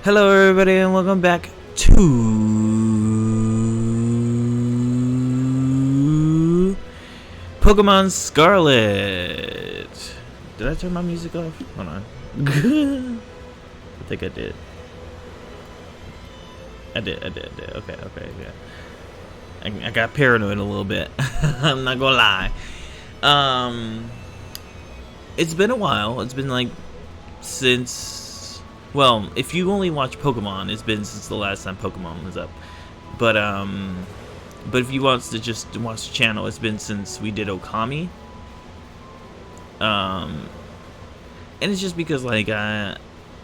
Hello everybody and welcome back to Pokemon Scarlet. Did I turn my music off? Hold on. I think I did. I did. Okay, yeah. I got paranoid a little bit. I'm not gonna lie. It's been a while. It's been like since, well, if you only watch Pokemon, it's been since the last time Pokemon was up. But if you want to just watch the channel, it's been since we did Okami. And it's just because like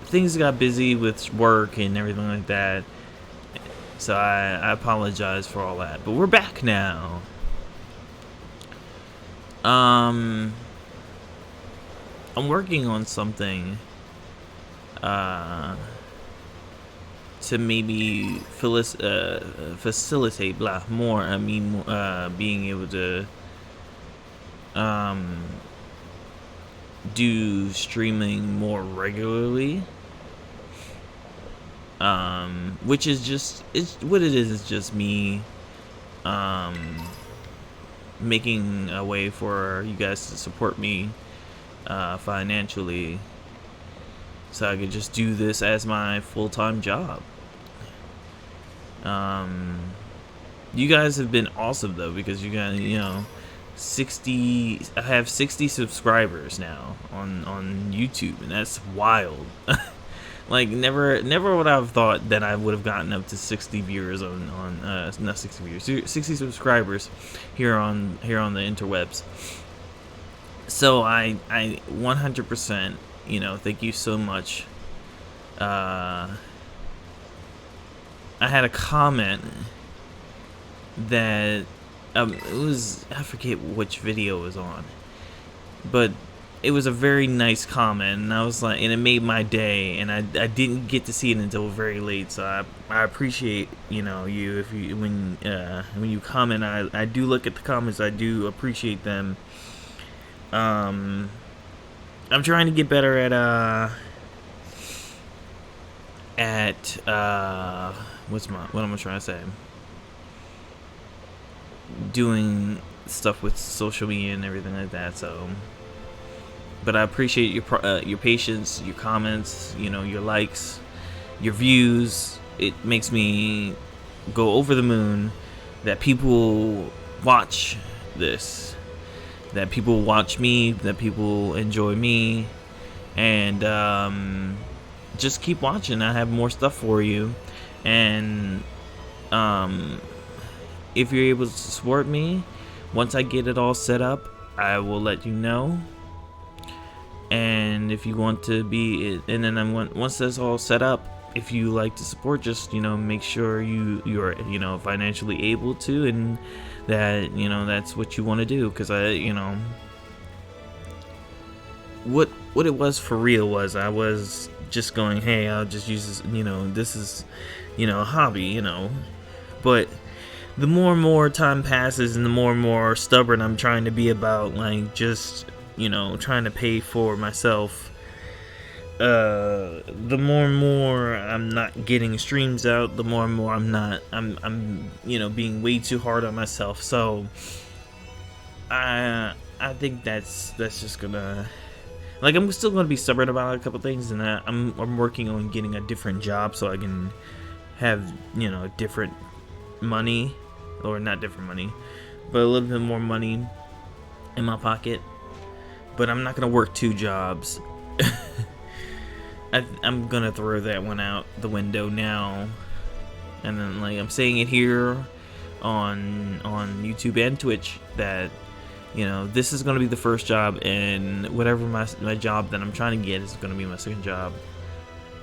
things got busy with work and everything like that. So I apologize for all that. But we're back now. I'm working on something to maybe facilitate more. I mean, being able to do streaming more regularly. Which is just, what it is just me making a way for you guys to support me financially, so I could just do this as my full-time job. You guys have been awesome though, because you guys, you know, I have 60 subscribers now on YouTube, and that's wild. Like never would I have thought that I would have gotten up to 60 viewers not 60 viewers, 60 subscribers here on the interwebs. So I 100%, you know, thank you so much. I had a comment that it was, I forget which video it was on, but it was a very nice comment, and I was like, and it made my day, and I didn't get to see it until very late. So I appreciate, you know, you when you comment. I do look at the comments. I do appreciate them. I'm trying to get better at what am I trying to say? Doing stuff with social media and everything like that. So, but I appreciate your patience, your comments, you know, your likes, your views. It makes me go over the moon that people watch this, that people watch me, that people enjoy me, and just keep watching. I have more stuff for you, and if you're able to support me, once I get it all set up, I will let you know. And if you want to be, and then once that's all set up, if you like to support, just, you know, make sure you're, you know, financially able to, and that, you know, that's what you want to do. Because you know, what it was for real was, I was just going, hey, I'll just use this, you know, this is, you know, a hobby, you know. But the more and more time passes, and the more stubborn I'm trying to be about, like, just, you know, trying to pay for myself, the more and more I'm not getting streams out, the more and more I'm you know, being way too hard on myself. So I think that's just gonna, like, I'm still gonna be stubborn about a couple things, and I'm working on getting a different job so I can have, you know, different money, or not different money, but a little bit more money in my pocket. But I'm not gonna work 2 jobs. I'm gonna throw that one out the window now. And then, like, I'm saying it here on YouTube and Twitch, that, you know, this is gonna be the first job, and whatever my job that I'm trying to get is gonna be my second job.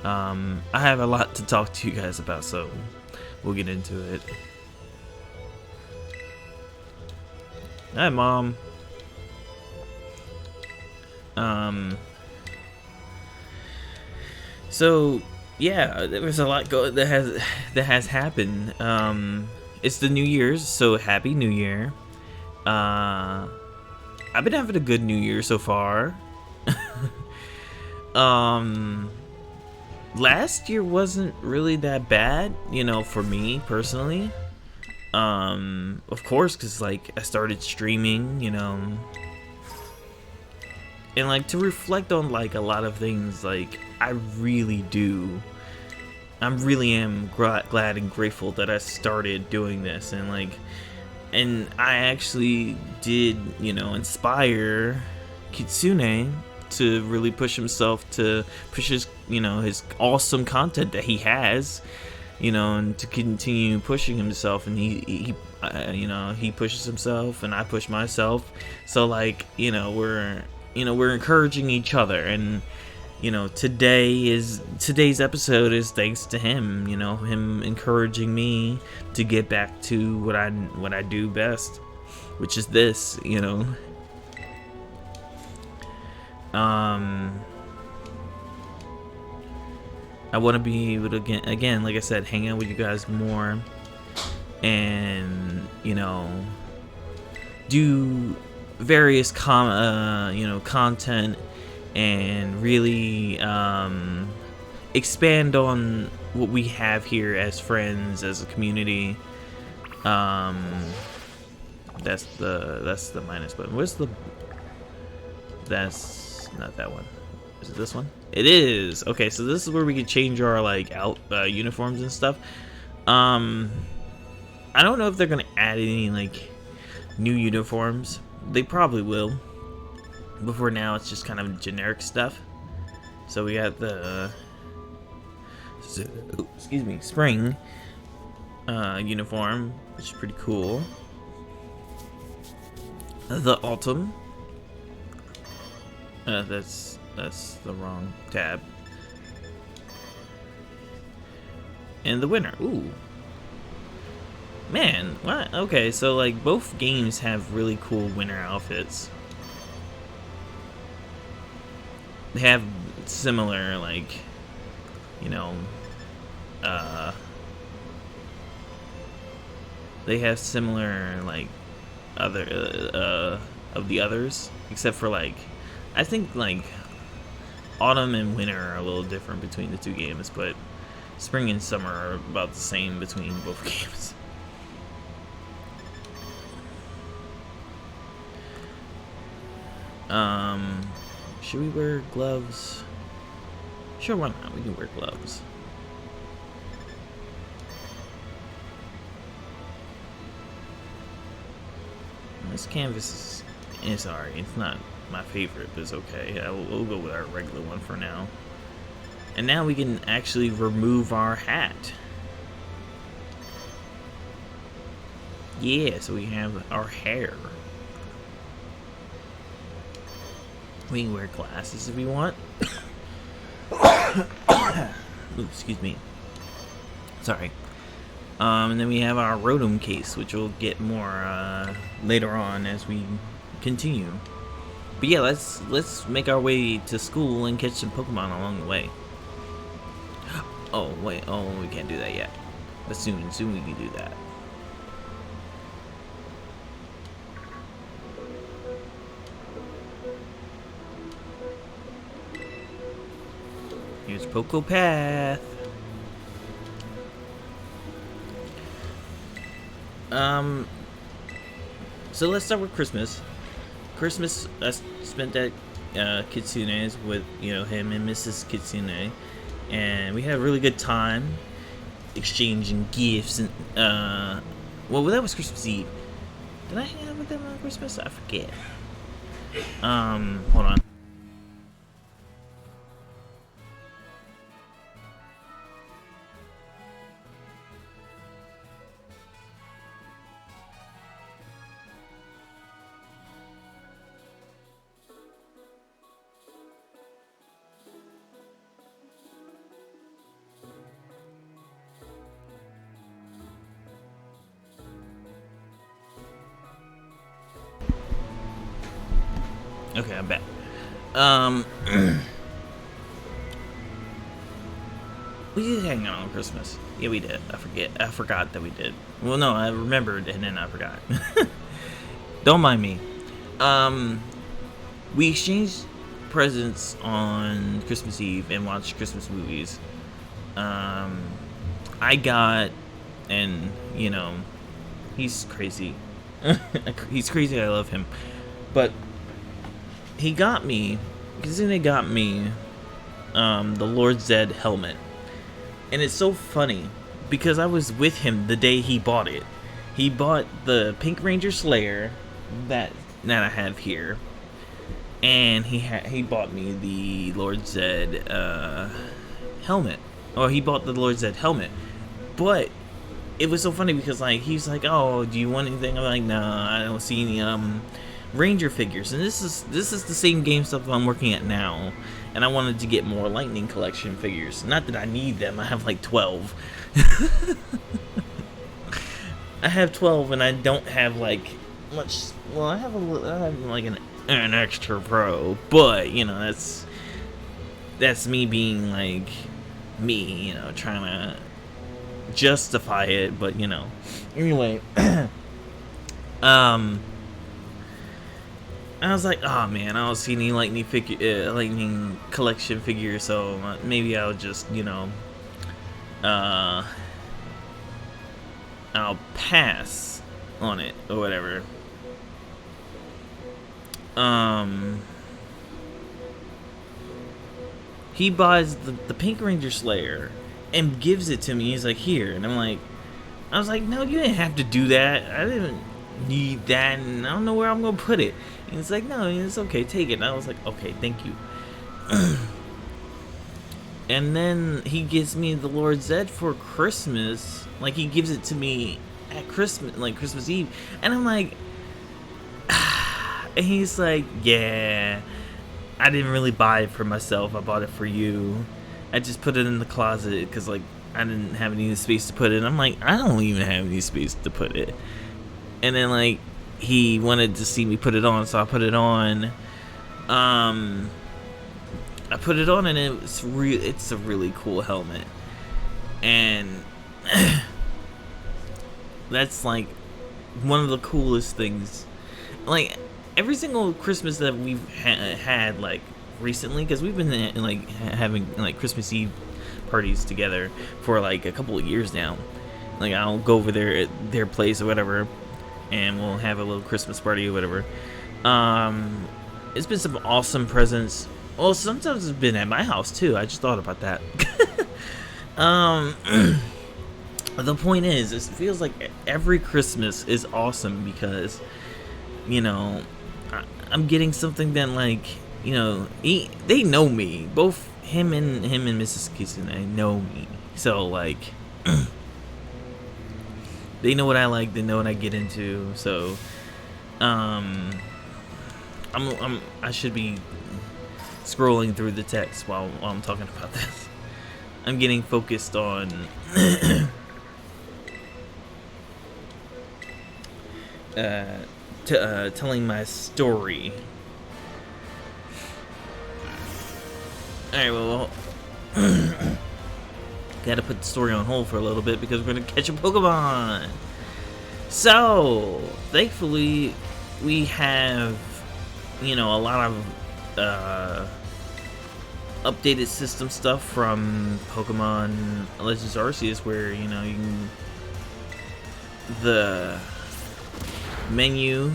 I have a lot to talk to you guys about, so we'll get into it. Hi, Mom. So yeah, there was a lot that has happened. It's the New Year's, so happy New Year. I've been having a good New Year so far. last year wasn't really that bad, you know, for me personally. Of course, because like I started streaming, you know, and like to reflect on like a lot of things, like I really am glad and grateful that I started doing this, and like, and I actually did, you know, inspire Kitsune to really push himself, to push his, you know, his awesome content that he has, you know, and to continue pushing himself. And he you know, he pushes himself and I push myself. So like, you know, we're encouraging each other. And you know, today's episode is thanks to him, you know, him encouraging me to get back to what I do best, which is this, you know. I want to be able to again, like I said, hang out with you guys more, and you know, do various you know, content, and really expand on what we have here as friends, as a community. That's the minus button. Where's the? That's not that one. Is it this one? It is. Okay, so this is where we can change our like uniforms and stuff. I don't know if they're gonna add any like new uniforms. They probably will. But for now, it's just kind of generic stuff. So we got the excuse me, spring uniform, which is pretty cool. The autumn. That's the wrong tab. And the winter. Ooh. Man, what? Okay, so like both games have really cool winter outfits. They have similar, like, you know, they have similar like other of the others, except for like, I think like autumn and winter are a little different between the two games, but spring and summer are about the same between both games. Should we wear gloves? Sure, why not? We can wear gloves. This canvas is alright. It's not my favorite, but it's okay. We'll go with our regular one for now. And now we can actually remove our hat. Yeah, so we have our hair. We can wear glasses if we want. Ooh, excuse me. Sorry. And then we have our Rotom case, which we'll get more later on as we continue. But yeah, let's make our way to school and catch some Pokemon along the way. Oh wait, oh, we can't do that yet. But soon we can do that. Here's Poco Path. So let's start with Christmas. Christmas, I spent at Kitsune's with, you know, him and Mrs. Kitsune, and we had a really good time exchanging gifts. And well, that was Christmas Eve. Did I hang out with them on Christmas? I forget. Hold on. Okay, I'm back. We did hang out on Christmas. Yeah, we did. I forgot that we did. Well, no, I remembered and then I forgot. Don't mind me. We exchanged presents on Christmas Eve and watched Christmas movies. Um, I got, and you know, he's crazy. He's crazy. I love him, but he got me. Disney got me the Lord Zed helmet, and it's so funny because I was with him the day he bought it. He bought the Pink Ranger Slayer that I have here, and he bought me the Lord Zed helmet. Or he bought the Lord Zed helmet, but it was so funny because like he's like, "Oh, do you want anything?" I'm like, "No, I don't see any Ranger figures." And this is the same game stuff I'm working at now, and I wanted to get more Lightning Collection figures. Not that I need them. I have like 12. I have 12, and I don't have like much. Well, I have like an extra pro, but you know that's me being like me, you know, trying to justify it, but you know. Anyway, I was like, oh man, I don't see any Lightning Collection figures, so maybe I'll just, you know, I'll pass on it or whatever. He buys the Pink Ranger Slayer and gives it to me. He's like, here, and I was like, no, you didn't have to do that. I didn't need that, and I don't know where I'm gonna put it. And it's like, no, it's okay, take it. And I was like, okay, thank you. And then he gives me the Lord Zed for Christmas. Like, he gives it to me at Christmas, like Christmas Eve, and I'm like, and he's like, yeah, I didn't really buy it for myself. I bought it for you. I just put it in the closet because like I didn't have any space to put it. And I'm like, I don't even have any space to put it. And then like he wanted to see me put it on, so I put it on. I put it on, and it's a really cool helmet, and that's like one of the coolest things. Like every single Christmas that we've had like recently, because we've been like having like Christmas Eve parties together for like a couple of years now. Like I'll go over there at their place or whatever, and we'll have a little Christmas party or whatever. It's been some awesome presents. Well, sometimes it's been at my house too. I just thought about that. The point is, it feels like every Christmas is awesome because, you know, I'm getting something that, like, you know, they know me. Both him and Mrs. Kitsune know me. So, like, they know what I like. They know what I get into. So, I should be scrolling through the text while I'm talking about this. I'm getting focused on telling my story. Alright, well, gotta put the story on hold for a little bit because we're gonna catch a Pokemon. So, thankfully, we have, you know, a lot of updated system stuff from Pokemon Legends Arceus, where, you know, you can, the menu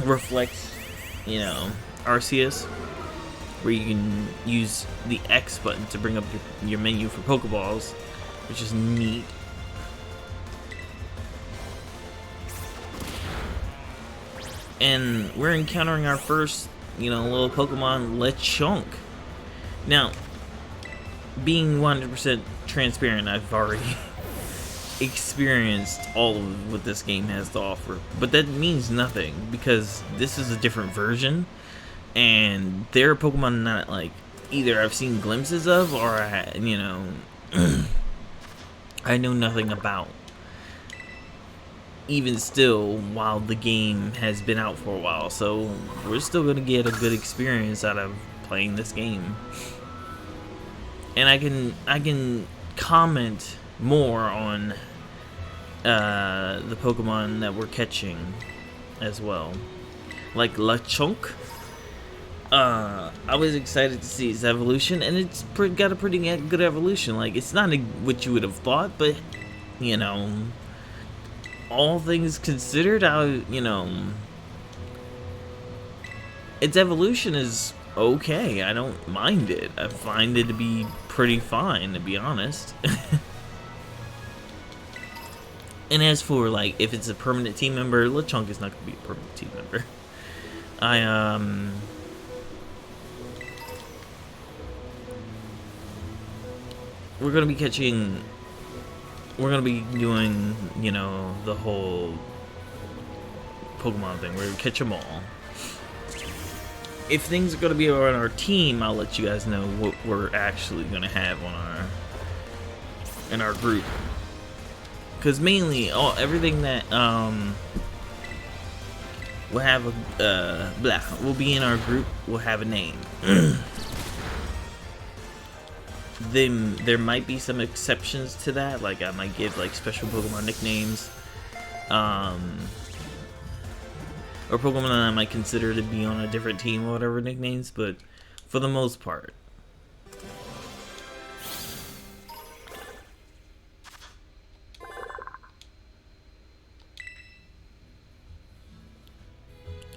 reflects, you know, Arceus, where you can use the X button to bring up your menu for Pokeballs, which is neat. And we're encountering our first, you know, little Pokemon, Lechonk. Now, being 100% transparent, I've already experienced all of what this game has to offer, but that means nothing because this is a different version, and there are Pokemon that, like, either I've seen glimpses of or you know, I know nothing about. Even still, while the game has been out for a while, so we're still gonna get a good experience out of playing this game. And I can comment more on the Pokemon that we're catching as well, like Lechonk. I was excited to see its evolution, and it's got a pretty good evolution. Like, it's not what you would have thought, but, you know, all things considered, its evolution is okay. I don't mind it. I find it to be pretty fine, to be honest. And as for, like, if it's a permanent team member, Lechonk is not going to be a permanent team member. We're going to be doing, you know, the whole Pokemon thing. We're going to catch them all. If things are going to be on our team, I'll let you guys know what we're actually going to have on in our group. Because mainly, everything that will have will be in our group will have a name. Then there might be some exceptions to that, like I might give like special Pokemon nicknames, or Pokemon that I might consider to be on a different team or whatever nicknames, but for the most part.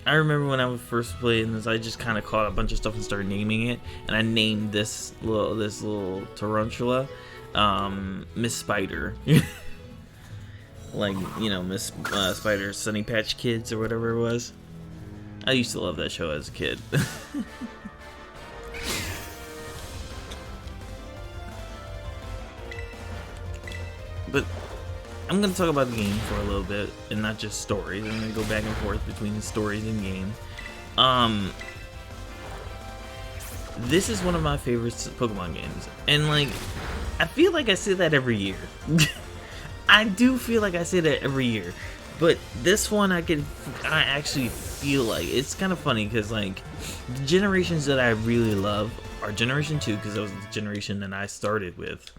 I remember when I was first playing this, I just kind of caught a bunch of stuff and started naming it, and I named this little tarantula, Miss Spider. Like, you know, Miss Spider, Sunny Patch Kids or whatever it was. I used to love that show as a kid. But I'm going to talk about the game for a little bit, and not just stories. I'm going to go back and forth between the stories and game. This is one of my favorite Pokemon games. And, like, I feel like I say that every year. I do feel like I say that every year. But this one, I actually feel like it's kind of funny because, like, the generations that I really love are Generation 2, because that was the generation that I started with.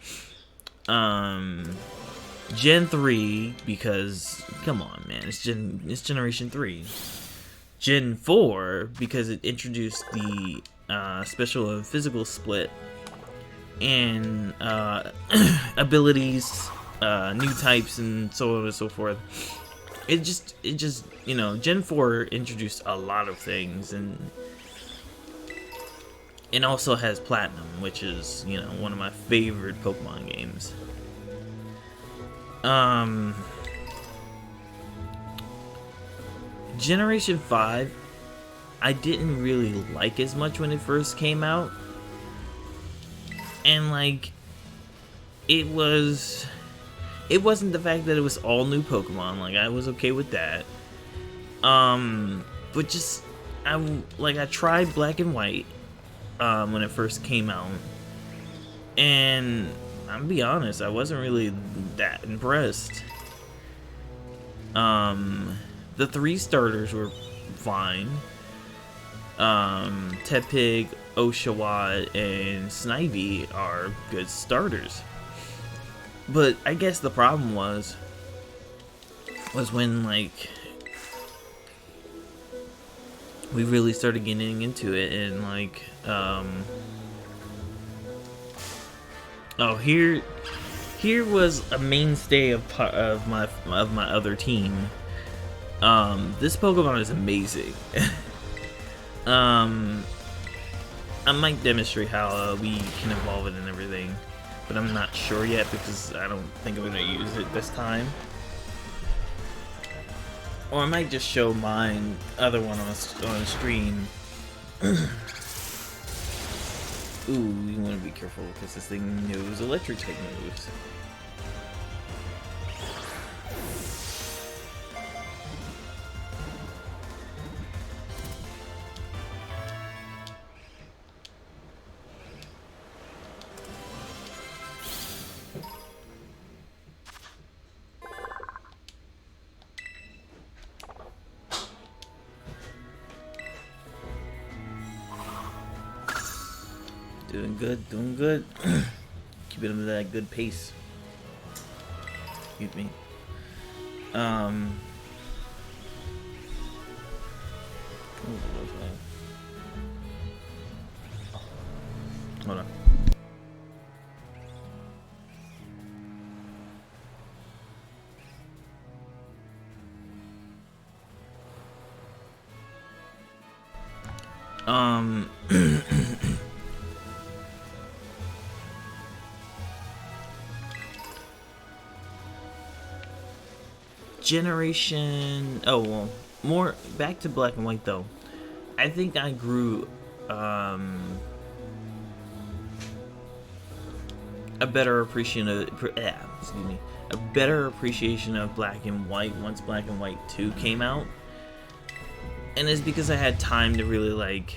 Gen 3, because, come on, man, it's Generation 3. Gen 4, because it introduced the special and physical split, and abilities, new types, and so on and so forth. It just, you know, Gen 4 introduced a lot of things, and it also has Platinum, which is, you know, one of my favorite Pokemon games. Generation 5, I didn't really like as much when it first came out. And, like, it wasn't the fact that it was all new Pokemon. Like, I was okay with that. But just, I tried Black and White, when it first came out. And I'll be honest, I wasn't really that impressed. The 3 starters were fine. Tepig, Oshawott, and Snivy are good starters. But I guess the problem was when, like, we really started getting into it, and, like, here was a mainstay of my other team. This Pokemon is amazing. I might demonstrate how we can evolve it and everything, but I'm not sure yet because I don't think I'm gonna use it this time. Or I might just show mine other one on stream. Ooh, you want to be careful because this thing knows electric type moves. Doing good. Keeping him at that good pace. Excuse me. Hold on. Generation. Oh well, more back to black and white though. I think I grew a better appreciation of excuse me, a better appreciation of black and white once Black and White 2 came out, and it's because I had time to really like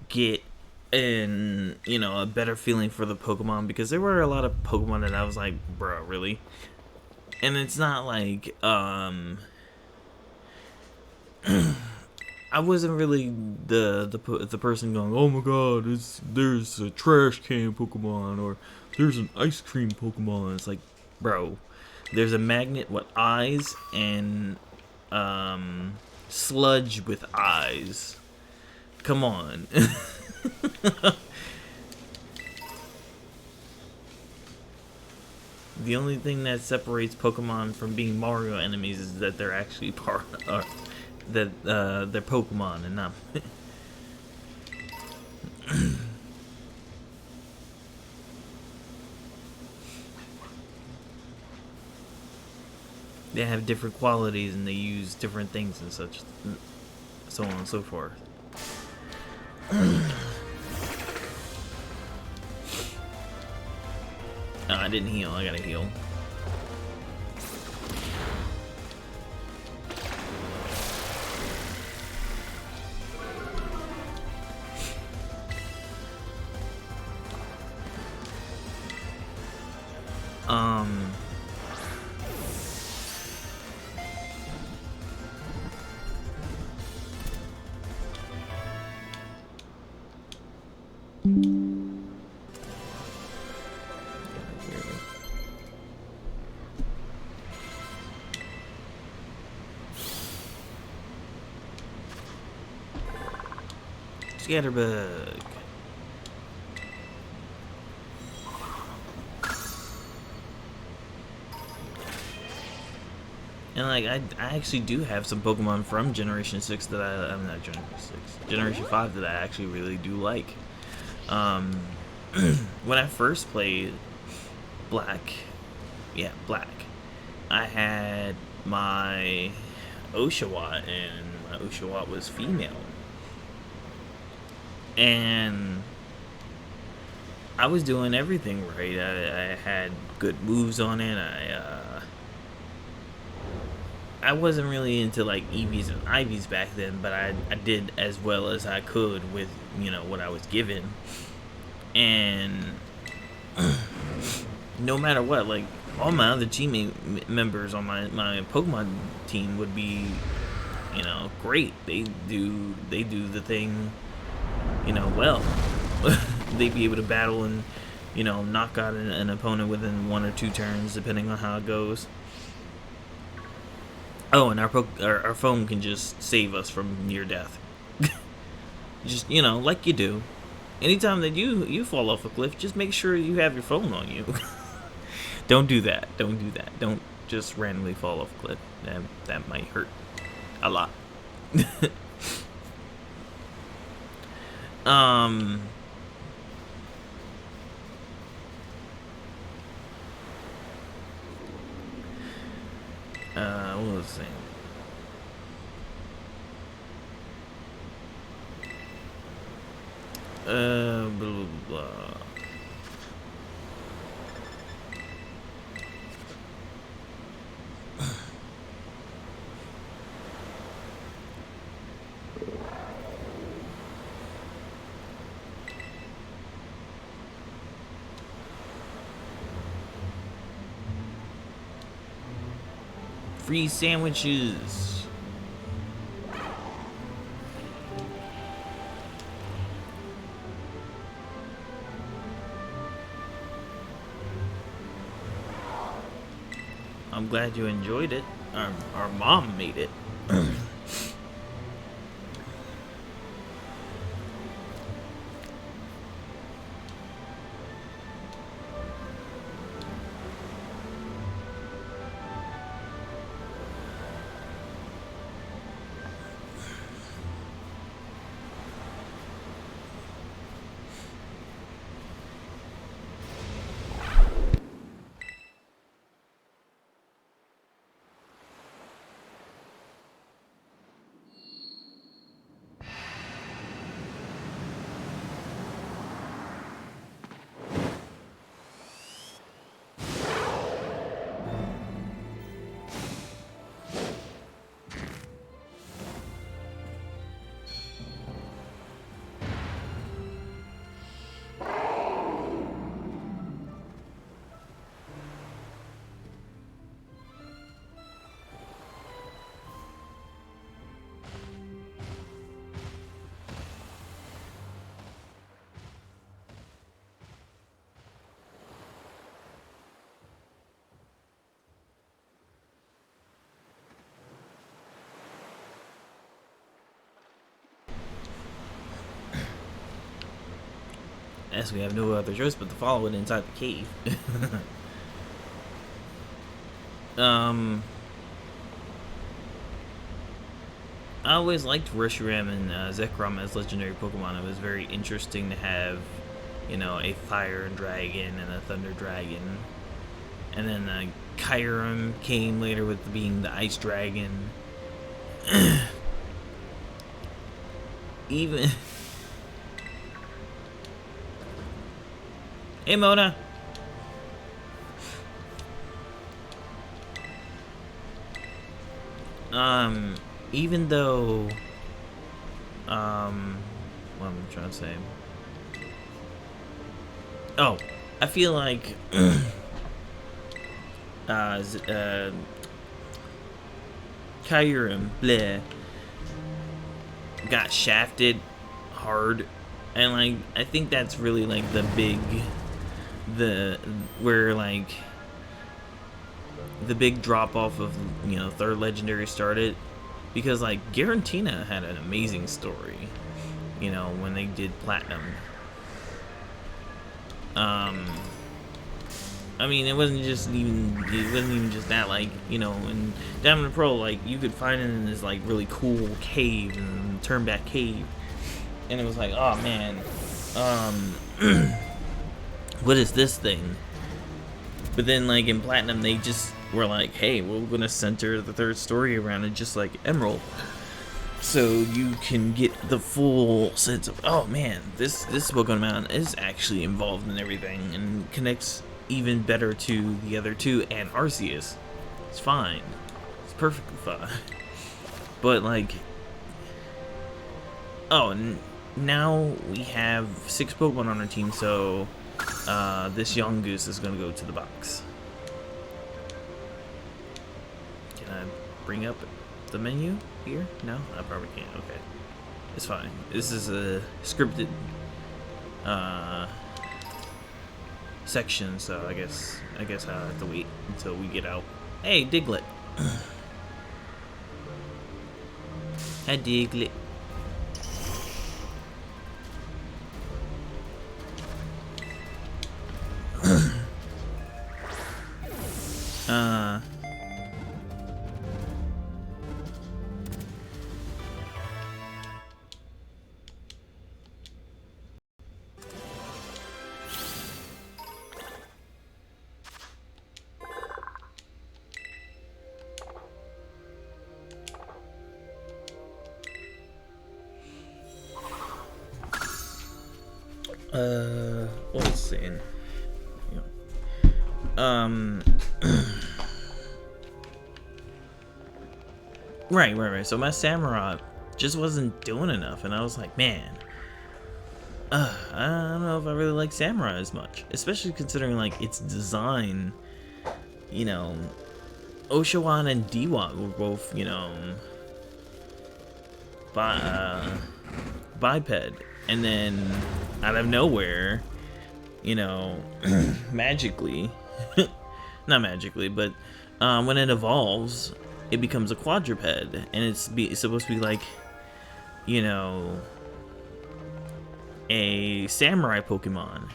get in, you know, a better feeling for the Pokemon, because there were a lot of Pokemon that I was like, bro, really? And it's not like I wasn't really the person going, oh my god, there's a trash can Pokemon, or there's an ice cream Pokemon. It's like, bro, there's a magnet with eyes and sludge with eyes. Come on. The only thing that separates Pokemon from being Mario enemies is that they're actually part of that they're Pokemon and not. They have different qualities and they use different things and such, so on and so forth. Oh, I didn't heal. I gotta heal. Scatterbug. And like I actually do have some Pokemon from Generation 6 that I'm not Generation 6, Generation 5 that I actually really do like. When I first played Black, I had my Oshawott, and my Oshawott was female. And I was doing everything right. I had good moves on it. I wasn't really into like EVs and IVs back then, but I did as well as I could with, you know, what I was given. And no matter what, like all my other teammate members on my Pokemon team would be, you know, great. They do the thing, you know, well. They'd be able to battle and, you know, knock out an opponent within 1 or 2 turns, depending on how it goes. Oh, and our phone can just save us from near death. Just, you know, like you do. Anytime that you fall off a cliff, just make sure you have your phone on you. Don't do that. Don't do that. Don't just randomly fall off a cliff. That might hurt a lot. What was I saying? Blah, blah, blah. Free sandwiches. I'm glad you enjoyed it. Our mom made it. as we have no other choice but to follow it inside the cave. I always liked Reshiram and Zekrom as legendary Pokemon. It was very interesting to have, you know, a fire dragon and a thunder dragon. And then Kyurem came later with being the ice dragon. Even... Hey, Mona! Even though, what am I trying to say? Oh, I feel like, Kyurem, bleh, got shafted hard, and like, I think that's really like where like, the big drop off of, you know, third legendary started, because like Garantina had an amazing story, you know, when they did platinum. I mean, it wasn't even just that, like, you know, in Diamond and Pearl, like, you could find it in this like really cool cave and turn back cave, and it was like, oh man, what is this thing? But then like in platinum, they just were like, hey, we're gonna center the third story around it, just like Emerald, so you can get the full sense of, oh man, this Pokemon Mountain is actually involved in everything and connects even better to the other two and Arceus. It's fine, it's perfectly fine. But like, oh, now we have 6 Pokemon on our team, so this young goose is gonna go to the box. Can I bring up the menu here? No, I probably can't. Okay, it's fine. This is a scripted section, so I guess I have to wait until we get out. Hey, Diglett. Hi, Diglett. What was I saying? Right. So my Samurott just wasn't doing enough, and I was like, man, I don't know if I really like Samurai as much, especially considering like its design. You know, Oshawott and Dewott were both, you know, biped, and then out of nowhere, you know, magically, not magically, but when it evolves, it becomes a quadruped, and it's supposed to be like, you know, a samurai Pokemon.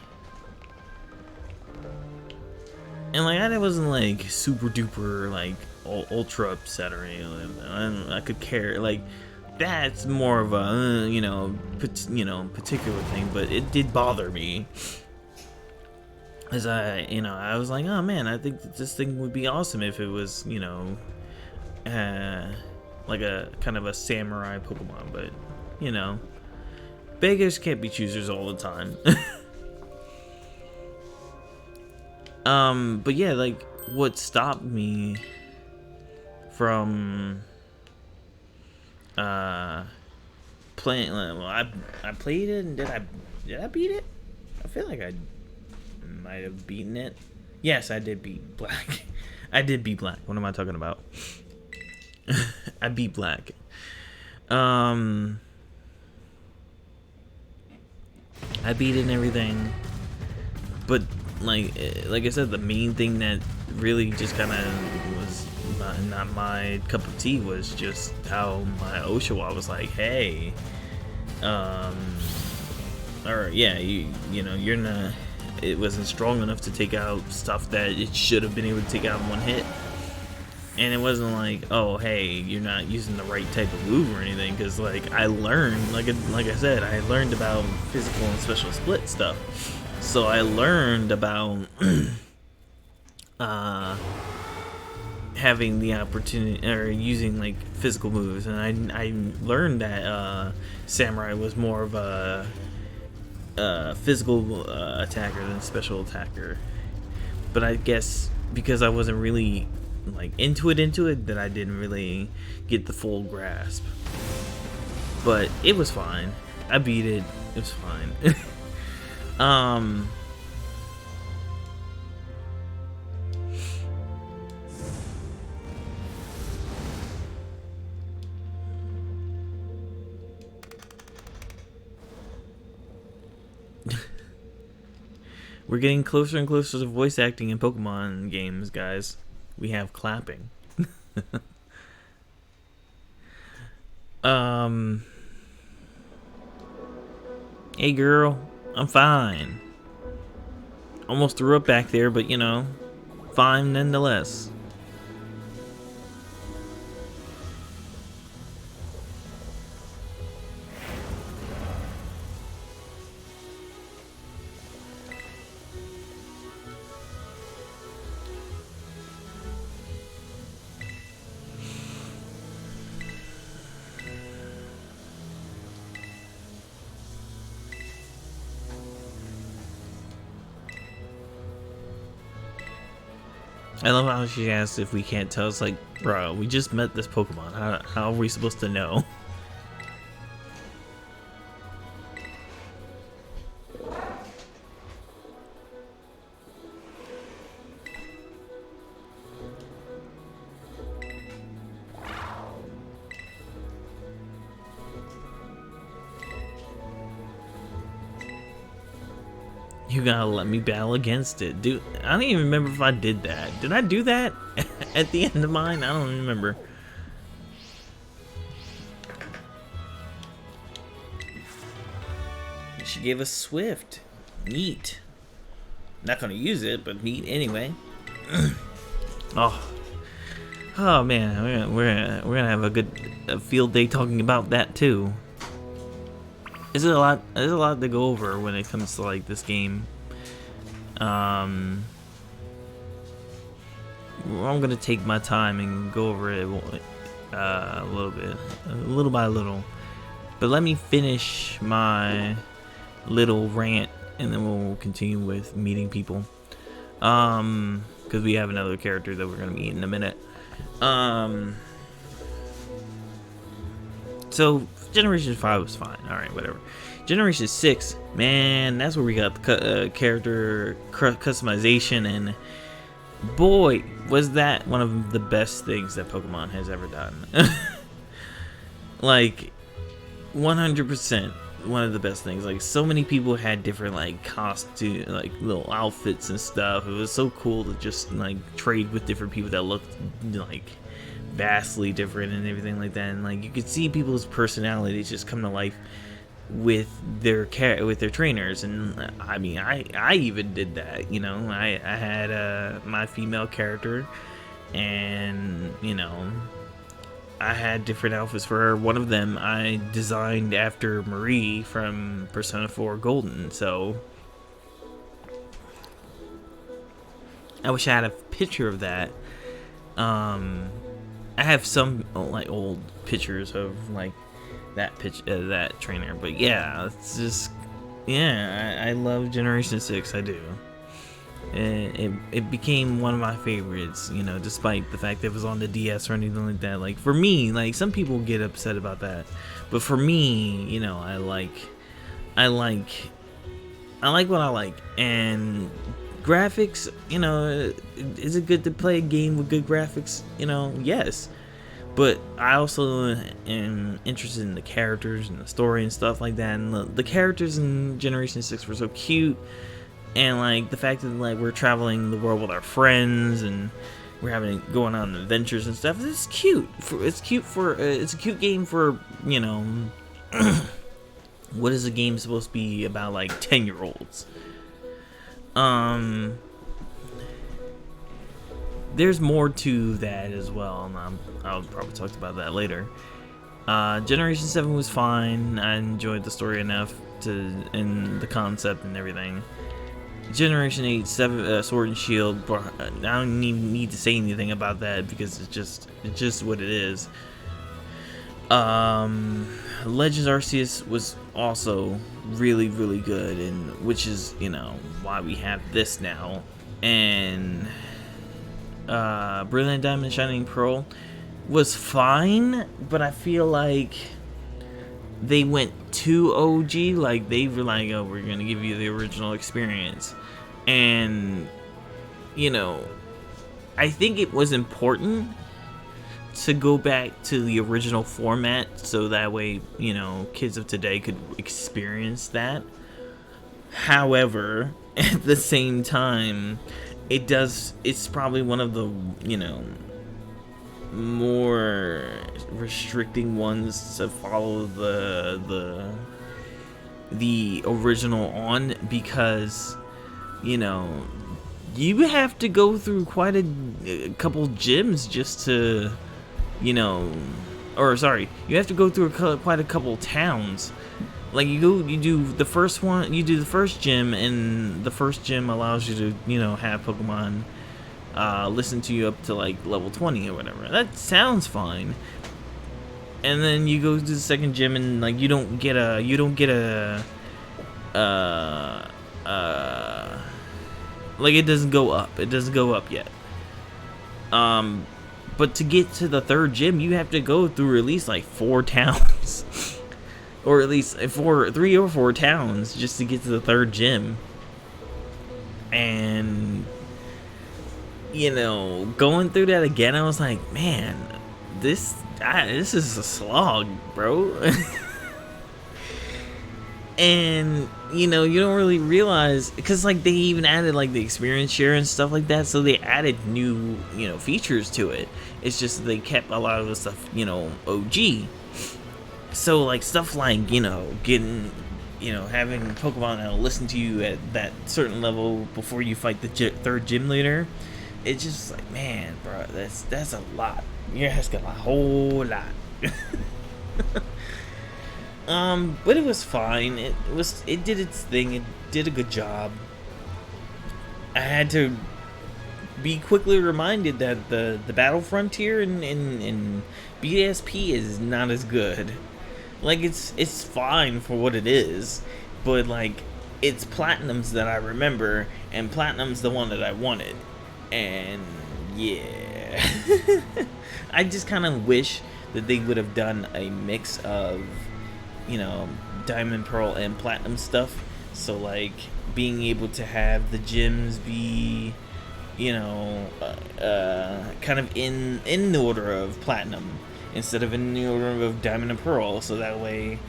And like, I wasn't like super duper like ultra upset or anything. I could care, like, that's more of a you know, particular thing, but it did bother me, as I was like, oh man, I think that this thing would be awesome if it was, you know, like a kind of a samurai Pokemon, but you know, beggars can't be choosers all the time. But yeah, like, what stopped me from playing, well, I played it, and did I beat it? I feel like I might have beaten it. Yes, I did beat Black. I did beat Black. What am I talking about? I beat Black. I beat it and everything, but like I said, the main thing that really just kind of was not my cup of tea was just how my Oshawott was like, hey, or yeah, you know, you're not. It wasn't strong enough to take out stuff that it should have been able to take out in one hit. And it wasn't like, oh, hey, you're not using the right type of move or anything, because like I learned, like I said, I learned about physical and special split stuff. So I learned about having the opportunity or using like physical moves, and I learned that Samurai was more of a physical attacker than special attacker. But I guess because I wasn't really like into it, that I didn't really get the full grasp. But it was fine. I beat it. It was fine. We're getting closer and closer to voice acting in Pokemon games, guys. We have clapping. Hey girl, I'm fine. Almost threw up back there, but you know, fine nonetheless. I love how she asks if we can't tell. It's like, bro, we just met this Pokemon. How are we supposed to know? You gotta let me battle against it. Dude, I don't even remember if I did that. Did I do that at the end of mine? I don't remember. She gave us Swift. Neat. Not gonna use it, but neat anyway. Oh man, we're gonna have a field day talking about that too. There's a lot to go over when it comes to like this game. I'm gonna take my time and go over it a little by little. But let me finish my little rant, and then we'll continue with meeting people. Because we have another character that we're gonna meet in a minute. So Generation 5 was fine. Alright, whatever. Generation 6, man, that's where we got the character customization, and boy, was that one of the best things that Pokemon has ever done. Like, 100% one of the best things. Like, so many people had different, like, costume, like, little outfits and stuff. It was so cool to just, like, trade with different people that looked, like, vastly different and everything like that. And, like, you could see people's personalities just come to life with their trainers. And I mean, I even did that, you know. I had my female character, and you know, I had different outfits for her. One of them I designed after Marie from Persona 4 Golden, so I wish I had a picture of that. I have some like old pictures of like that trainer, but yeah, it's just, yeah, I love Generation 6. I do. It became one of my favorites, you know, despite the fact that it was on the DS or anything like that. Like, for me, like, some people get upset about that, but for me, you know, I like what I like. And graphics, you know, is it good to play a game with good graphics? You know, yes. But I also am interested in the characters and the story and stuff like that. And the characters in Generation 6 were so cute. And like the fact that like we're traveling the world with our friends and we're going on adventures and stuff. It's cute. It's a cute game for, you know, What is a game supposed to be about, like, 10-year-olds? There's more to that as well, and I'll probably talk about that later. Generation 7 was fine. I enjoyed the story enough and the concept and everything. Generation 8, Sword and Shield, I don't even need to say anything about that because it's just what it is. Legends Arceus was also really, really good, and which is, why we have this now. And Brilliant Diamond Shining Pearl was fine, but I feel like they went too OG. Like, they were like, oh, we're gonna give you the original experience. And I think it was important to go back to the original format so that way, kids of today could experience that. However, at the same time, it's probably one of the, more restricting ones to follow the original on, because you have to go through quite a couple gyms just to, you have to go through quite a couple towns. Like, you do the first one, you do the first gym, and the first gym allows you to, have Pokemon listen to you up to, like, level 20 or whatever. That sounds fine. And then you go to the second gym, and, like, you don't get a like, it doesn't go up. It doesn't go up yet. But to get to the third gym, you have to go through at least, like, 4 towns. Or at least 3 or 4 towns just to get to the third gym. And, going through that again, I was like, man, this is a slog, bro. And, you don't really realize, because, like, they even added, like, the experience share and stuff like that, so they added new, features to it. It's just they kept a lot of the stuff, OG. So, like, stuff like, getting, having Pokemon that'll listen to you at that certain level before you fight the third gym leader, it's just like, man, bro, that's a lot. You're asking a whole lot. But it was fine. It did its thing. It did a good job. I had to be quickly reminded that the battle frontier in BSP is not as good. Like, it's fine for what it is, but, like, it's Platinum's that I remember, and Platinum's the one that I wanted. And yeah. I just kind of wish that they would have done a mix of, Diamond, Pearl, and Platinum stuff. So, like, being able to have the gyms be, kind of in the order of Platinum instead of in the order of Diamond and Pearl. So that way,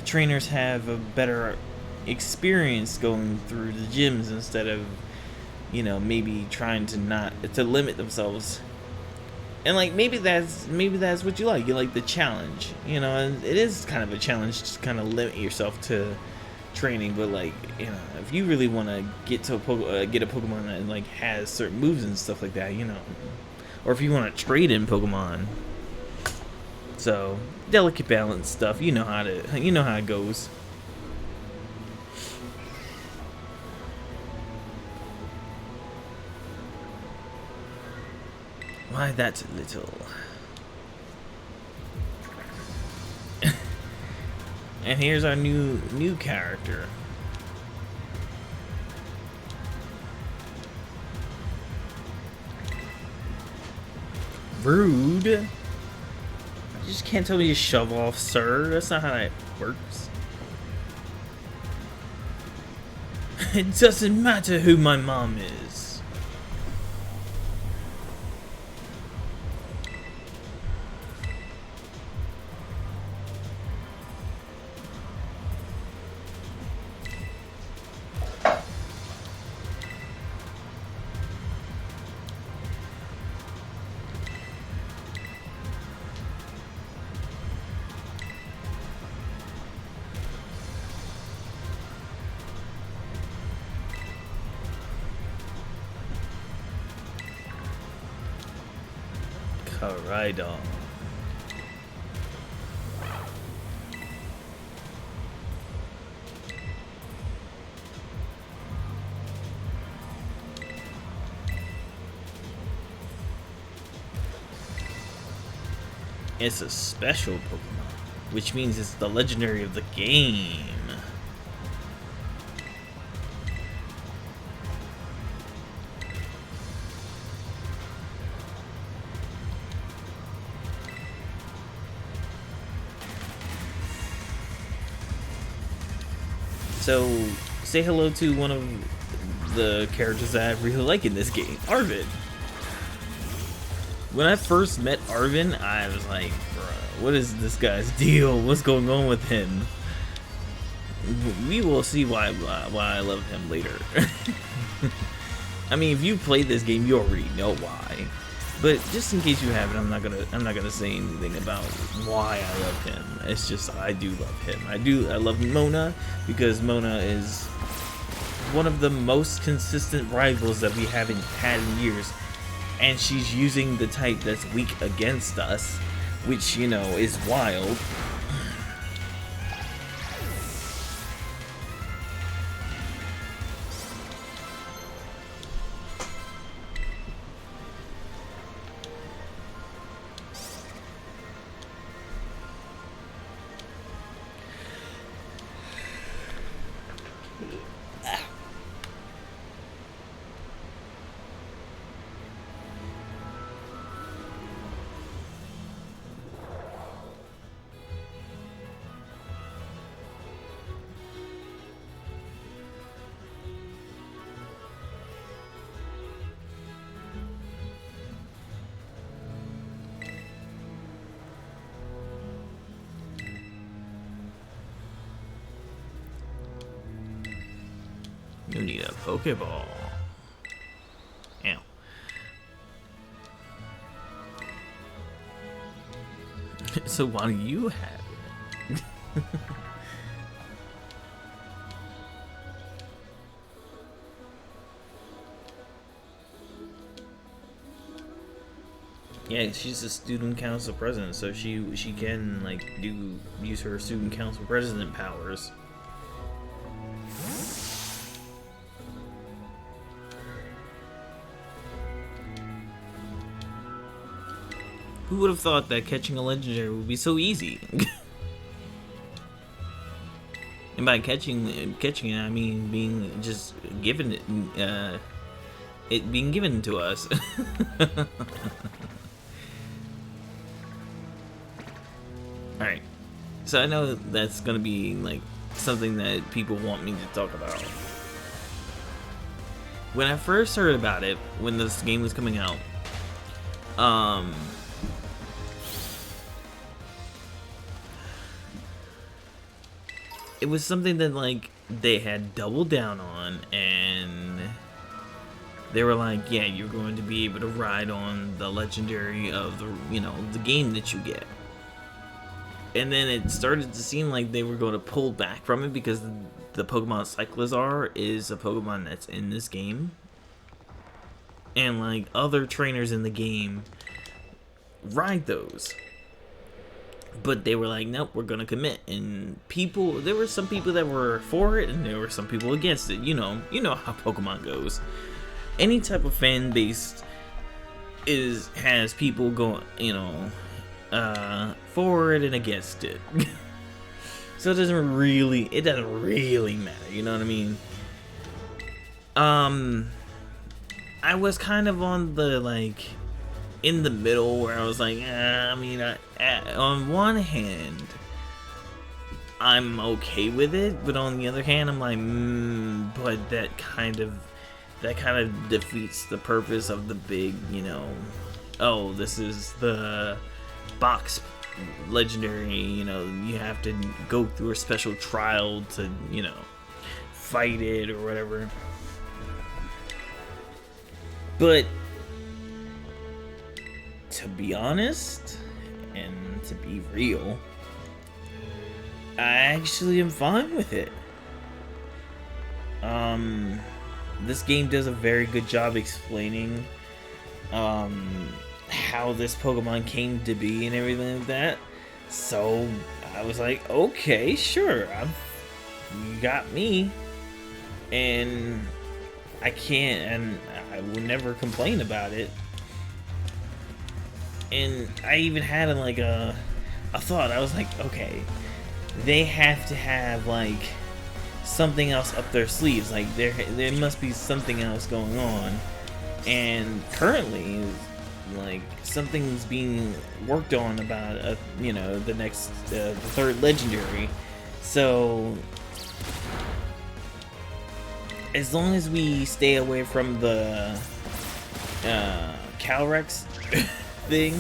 trainers have a better experience going through the gyms instead of, maybe trying to limit themselves. And, like, maybe that's what you like. You like the challenge, and it is kind of a challenge to kind of limit yourself to training. But, like, if you really want to get a Pokemon that, like, has certain moves and stuff like that, or if you want to trade in Pokemon. So, delicate balance stuff. You know how it goes. Why that little? And here's our new character. Rude. You just can't tell me to shove off, sir. That's not how that works. It doesn't matter who my mom is. Koraidon. It's a special Pokemon, which means it's the legendary of the game. So, say hello to one of the characters that I really like in this game, Arvin. When I first met Arvin, I was like, bruh, what is this guy's deal? What's going on with him? We will see why I love him later. I mean, if you played this game, you already know why. But just in case you haven't, I'm not gonna say anything about why I love him. It's just I do love him. I love Mona because Mona is one of the most consistent rivals that we haven't had in years. And she's using the type that's weak against us, which, you know, is wild. You need a Pokeball. Ow. So why do you have it? Yeah, she's a student council president, so she can like use her student council president powers. Who would have thought that catching a legendary would be so easy? And by catching it, I mean being just given it, it being given to us. All right, so I know that's gonna be like something that people want me to talk about. When I first heard about it, when this game was coming out, it was something that like they had doubled down on, and they were like, yeah, you're going to be able to ride on the legendary of the, you know, the game that you get. And then it started to seem like they were going to pull back from it because the Pokemon Cyclizar is a Pokemon that's in this game. And like other trainers in the game ride those. But they were like, nope, we're gonna commit. And there were some people that were for it, and there were some people against it. You know how Pokemon goes. Any type of fan base has people going, you know, for it and against it. So it doesn't really matter. You know what I mean? I was kind of on the like in the middle where I was like, I mean, on one hand, I'm okay with it, but on the other hand, I'm like, but that kind of defeats the purpose of the big, you know, oh, this is the box legendary, you know, you have to go through a special trial to, you know, fight it or whatever. But to be honest, and to be real, I actually am fine with it. This game does a very good job explaining how how this Pokemon came to be and everything like that. So I was like, okay, sure, you got me, and I can't, and I will never complain about it. And I even had like a thought. I was like, okay, they have to have like something else up their sleeves. Like there must be something else going on. And currently, like something's being worked on about you know, the next the third legendary. So as long as we stay away from the Calyrex thing,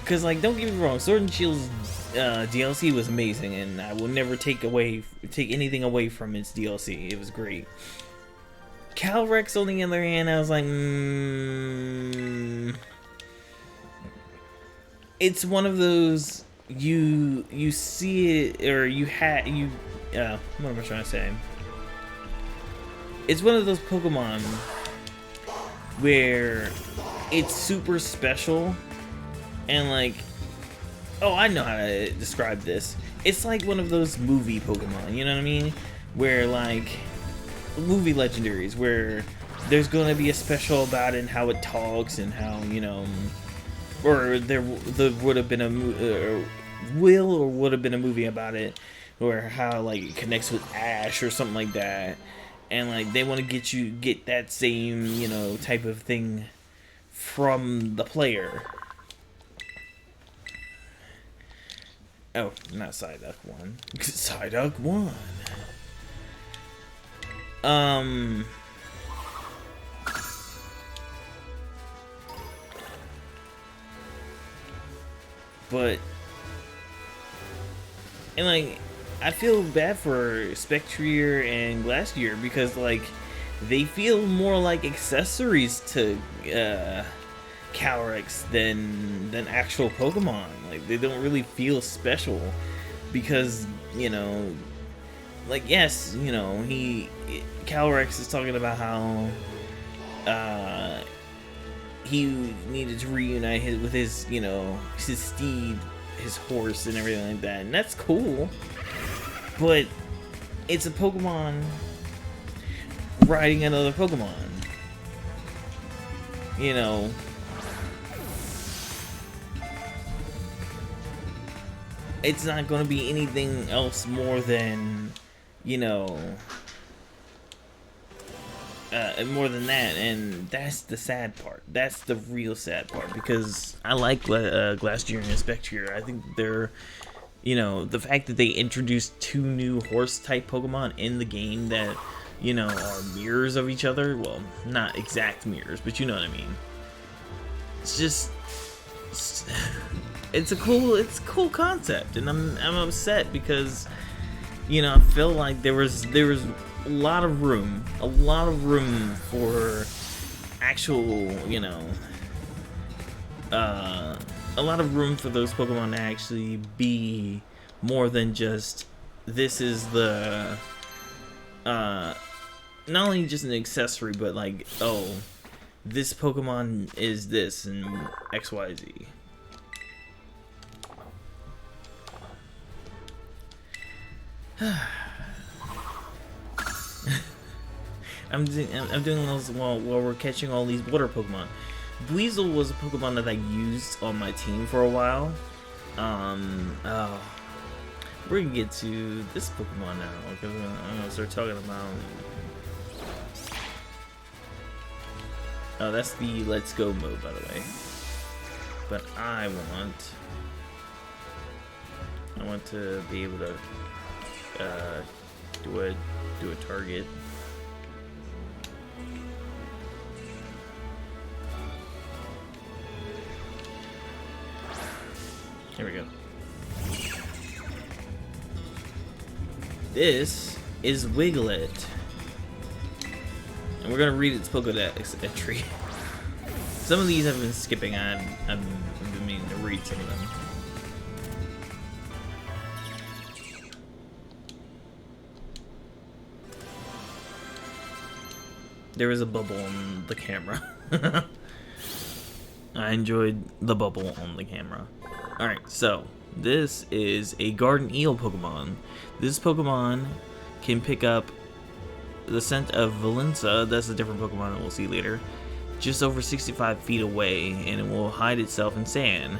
because like, don't get me wrong, Sword and Shield's DLC was amazing, and I will never take anything away from its DLC. It was great. Calyrex, on the other hand, I was like, it's one of those, you see it, or what am I trying to say? It's one of those Pokemon where it's super special, and like, oh, I know how to describe this. It's like one of those movie Pokemon, you know what I mean? Where like, movie legendaries, where there's gonna be a special about it and how it talks and how, you know, or there would have been a would have been a movie about it, or how like it connects with Ash or something like that, and like they want to get that same, you know, type of thing from the player. Oh, not Psyduck 1. Psyduck 1. But, and like, I feel bad for Spectrier and Glacier, because like, they feel more like accessories to Calyrex than actual Pokemon. Like, they don't really feel special, because, you know, like, yes, you know, Calyrex is talking about how he needed to reunite with his, you know, his steed, his horse, and everything like that, and that's cool. But it's a Pokemon riding another Pokemon. You know, it's not going to be anything else more than, you know, more than that, and that's the sad part. That's the real sad part, because I like Glacier and Spectrier. I think they're, you know, the fact that they introduced 2 new horse-type Pokemon in the game that, you know, are mirrors of each other. Well, not exact mirrors, but you know what I mean. It's just, it's a cool concept, and I'm upset because, you know, I feel like there was a lot of room for actual, you know, a lot of room for those Pokemon to actually be more than just, this is the, not only just an accessory, but like, oh, this Pokemon is this and XYZ. I'm doing those while we're catching all these water Pokemon. Weasel was a Pokemon that I used on my team for a while. We're gonna get to this Pokemon now, because I'm gonna start talking about. Oh, that's the Let's Go mode, by the way. But I want to be able to do a target. Here we go. This is Wiglet. And we're gonna read its Pokédex entry. Some of these I've been skipping. I've been meaning to read some of them. There is a bubble on the camera. I enjoyed the bubble on the camera. Alright, so this is a garden eel Pokemon. This Pokemon can pick up the scent of Valenza, that's a different Pokemon that we'll see later, just over 65 feet away, and it will hide itself in sand.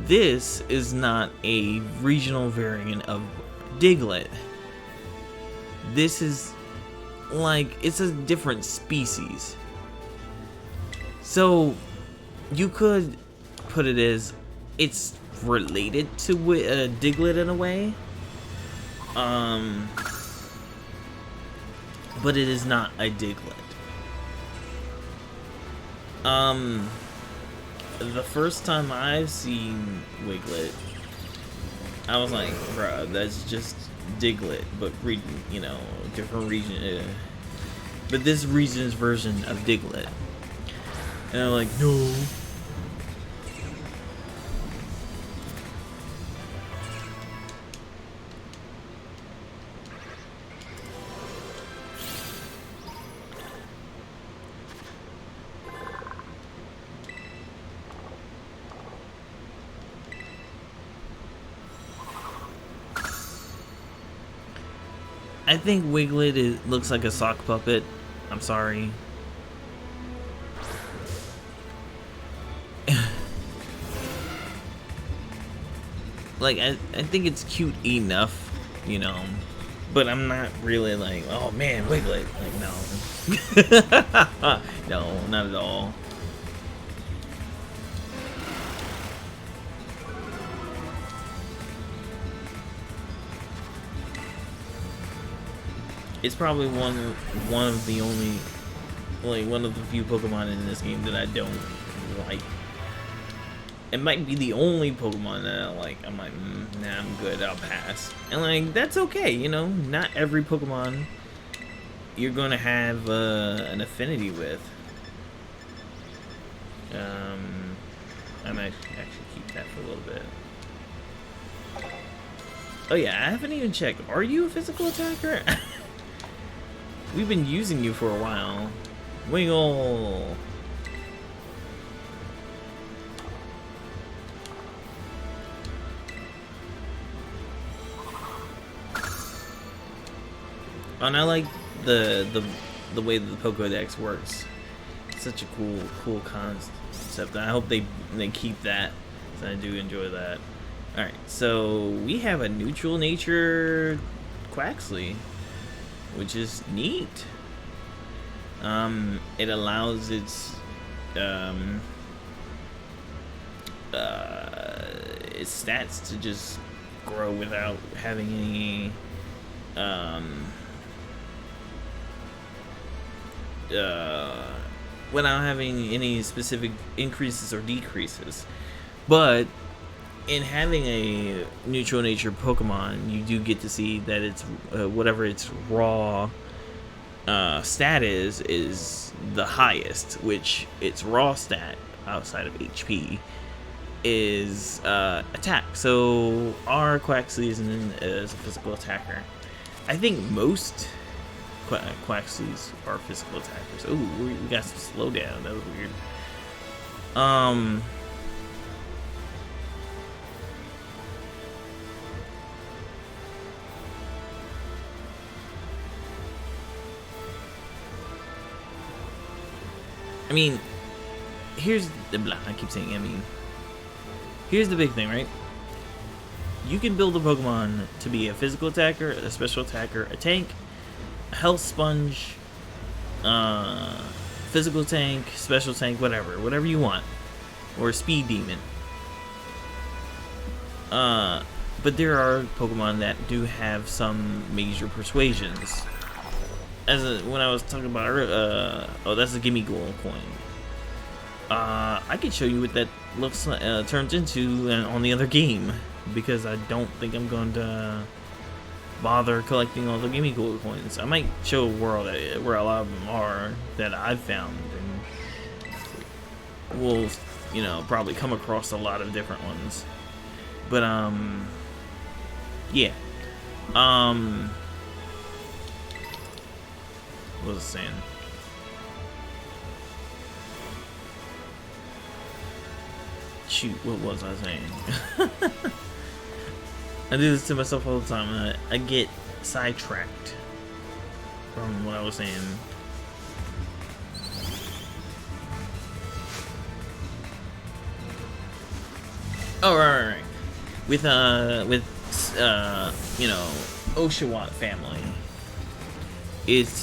This is not a regional variant of Diglett. This is like, it's a different species. So you could put it as it's related to Diglett in a way. But it is not a Diglett. The first time I've seen Wiglet, I was like, bruh, that's just Diglett, but you know, different region. But this region's version of Diglett. And I'm like, no. I think Wiglet looks like a sock puppet. I'm sorry. Like, I think it's cute enough, you know, but I'm not really like, oh man, Wiglet. Like, no. No, not at all. It's probably one of the only, like, one of the few Pokemon in this game that I don't like. It might be the only Pokemon that I like. I'm like, nah, I'm good, I'll pass. And like, that's okay, you know, not every Pokemon you're gonna have an affinity with. I might actually keep that for a little bit. Oh yeah, I haven't even checked. Are you a physical attacker? We've been using you for a while. Wiggle! And I like the way that the Pokédex works. It's such a cool concept. I hope they keep that. I do enjoy that. All right, so we have a neutral nature Quaxly, which is neat. It allows its stats to just grow without having any without having any specific increases or decreases. But in having a neutral nature Pokemon, you do get to see that it's whatever its raw stat is the highest, which its raw stat outside of HP is attack. So our Quaxly is a physical attacker. I think most Quaxlys are physical attackers. Oh, we got some slowdown. That was weird. I mean, here's the blah. I keep saying, I mean, here's the big thing, right? You can build a Pokemon to be a physical attacker, a special attacker, a tank, a health sponge, physical tank, special tank, whatever you want, or a speed demon. But there are Pokemon that do have some major persuasions. When I was talking about oh, that's a gimme gold coin. I could show you what that looks turns into on the other game, because I don't think I'm going to bother collecting all the gimme gold coins. I might show a world where a lot of them are that I've found, and we'll, you know, probably come across a lot of different ones. But yeah. What was I saying? shoot, what was I saying? I do this to myself all the time. I get sidetracked from what I was saying. Oh, right. With you know, Oshawott family. It's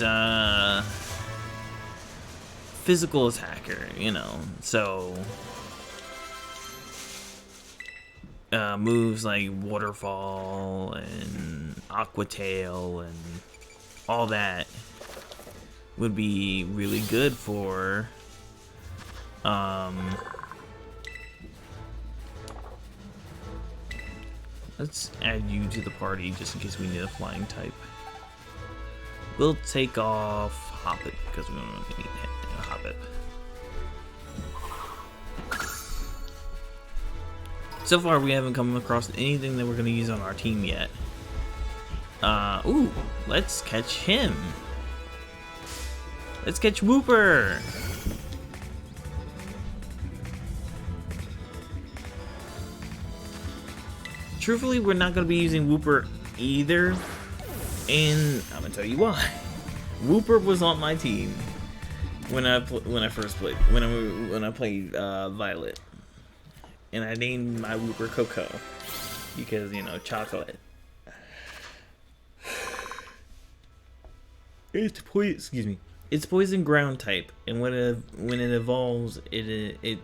physical attacker, you know, so moves like Waterfall and Aqua Tail and all that would be really good for let's add you to the party just in case we need a flying type. We'll take off Hoppip because we don't really need Hoppip. So far, we haven't come across anything that we're going to use on our team yet. Ooh, let's catch him. Let's catch Wooper. Truthfully, we're not going to be using Wooper either, and I'm going to tell you why. Wooper was on my team when I first played, when I played Violet, and I named my Wooper Coco because, you know, chocolate. It's poison ground type, and when it evolves, it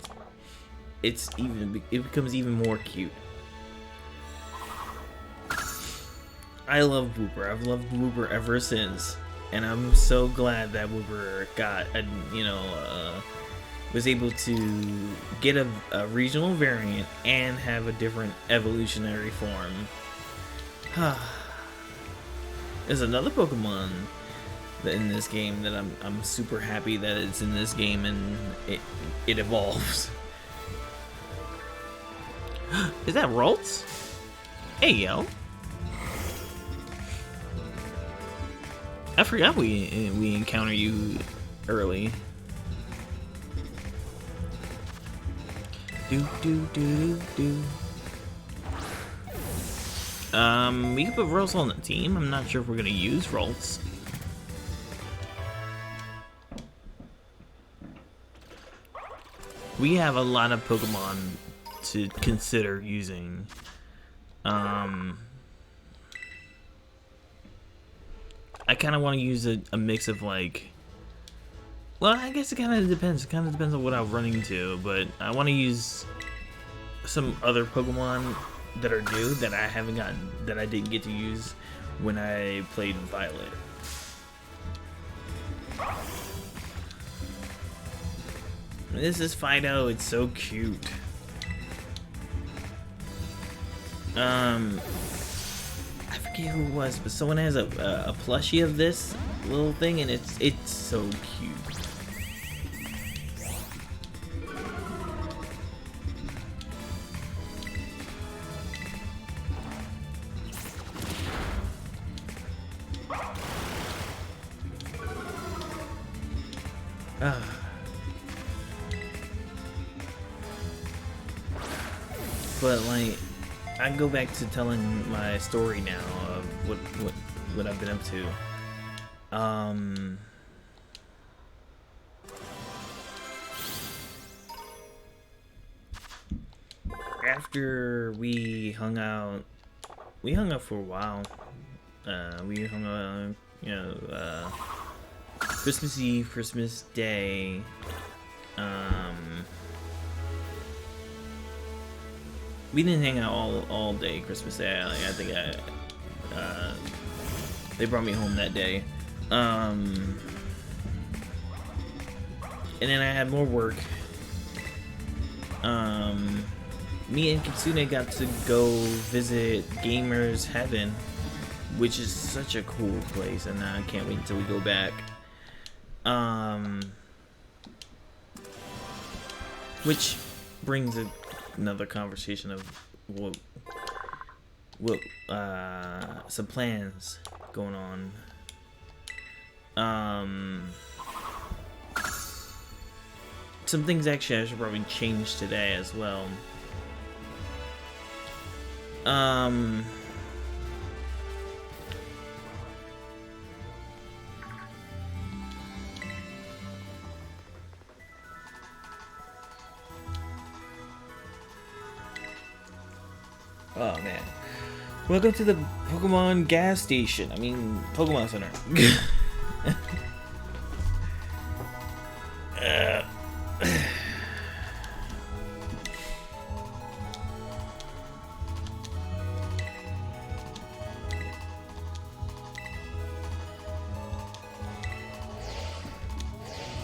becomes even more cute. I love Wooper. I've loved Wooper ever since, and I'm so glad that Wooper got was able to get a regional variant and have a different evolutionary form. There's another Pokemon in this game that I'm super happy that it's in this game and it evolves. Is that Ralts? Hey yo. I forgot we encounter you early. We can put Ralts on the team. I'm not sure if we're gonna use Ralts. We have a lot of Pokemon to consider using. I kind of want to use a mix of like, well, I guess it kind of depends. It kind of depends on what I'm running into, but I want to use some other Pokemon that are new that I haven't gotten, that I didn't get to use when I played Violet. This is Fido. It's so cute. I forget who it was, but someone has a plushie of this little thing, and it's so cute. But like, I go back to telling my story now of what I've been up to. After we hung out for a while. We hung out, you know, Christmas Eve, Christmas Day. We didn't hang out all day Christmas Day. Like, I think they brought me home that day. And then I had more work. Me and Kitsune got to go visit Gamers Heaven, which is such a cool place, and I can't wait until we go back. Which brings another conversation of what some plans going on. Some things actually I should probably change today as well. Um. Oh man. Welcome to the Pokemon gas station. I mean, Pokemon Center.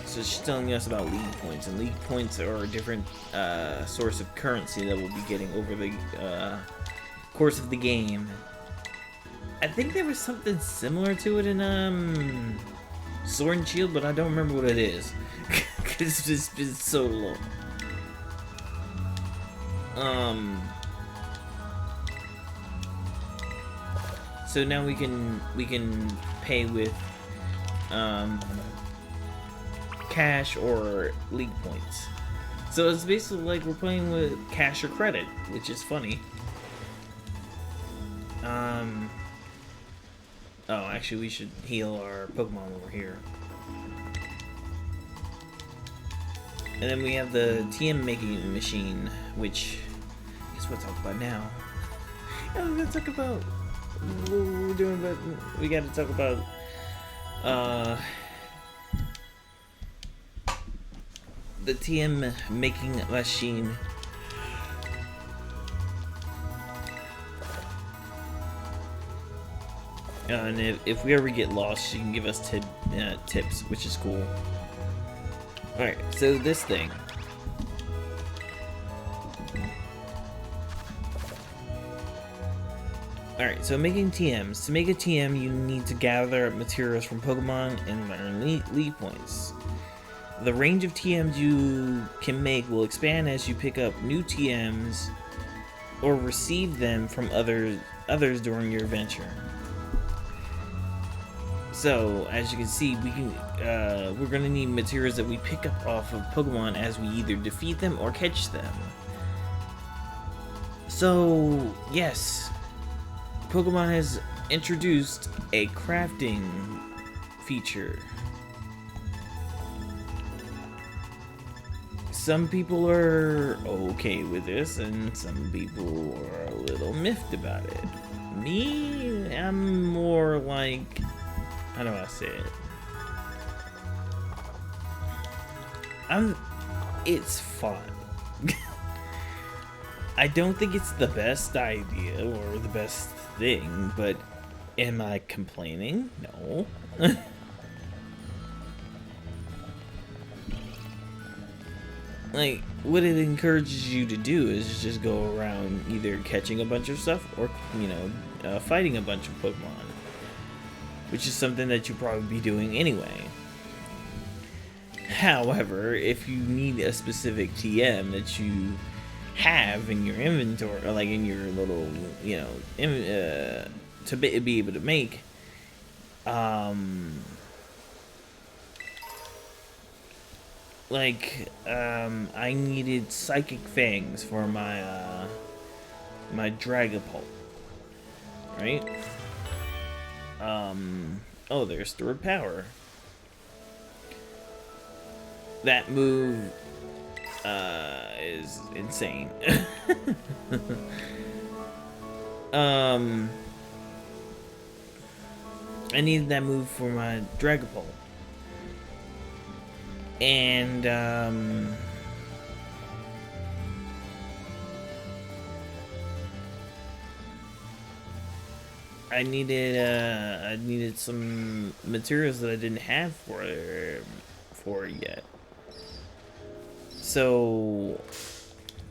So she's telling us about league points, and league points are a different source of currency that we'll be getting over the course of the game. I think there was something similar to it in Sword and Shield, but I don't remember what it is. Cause it's just been so long. So now we can pay with cash or league points. So it's basically like we're playing with cash or credit, which is funny. Oh, actually, we should heal our Pokemon over here. And then we have the TM making machine, which I guess we'll talk about now. Yeah, we're gonna talk about what we're doing, but we gotta talk about the TM making machine. And if we ever get lost, she can give us tips, which is cool. Alright, so this thing. Alright, so making TMs. To make a TM, you need to gather materials from Pokemon and earn league points. The range of TMs you can make will expand as you pick up new TMs or receive them from others during your adventure. So, as you can see, we're gonna need materials that we pick up off of Pokemon as we either defeat them or catch them. So, yes, Pokemon has introduced a crafting feature. Some people are okay with this, and some people are a little miffed about it. Me, I'm more like, how do I say it? It's fun. I don't think it's the best idea or the best thing, but am I complaining? No. Like, what it encourages you to do is just go around either catching a bunch of stuff or, fighting a bunch of Pokemon. Which is something that you'll probably be doing anyway. However, if you need a specific TM that you have in your inventory, or like in your little, to be able to make, I needed Psychic Fangs for my my Dragapult, right? Oh, there's Stored Power. That move is insane. I needed that move for my Dragapult. And I needed some materials that I didn't have for it yet. So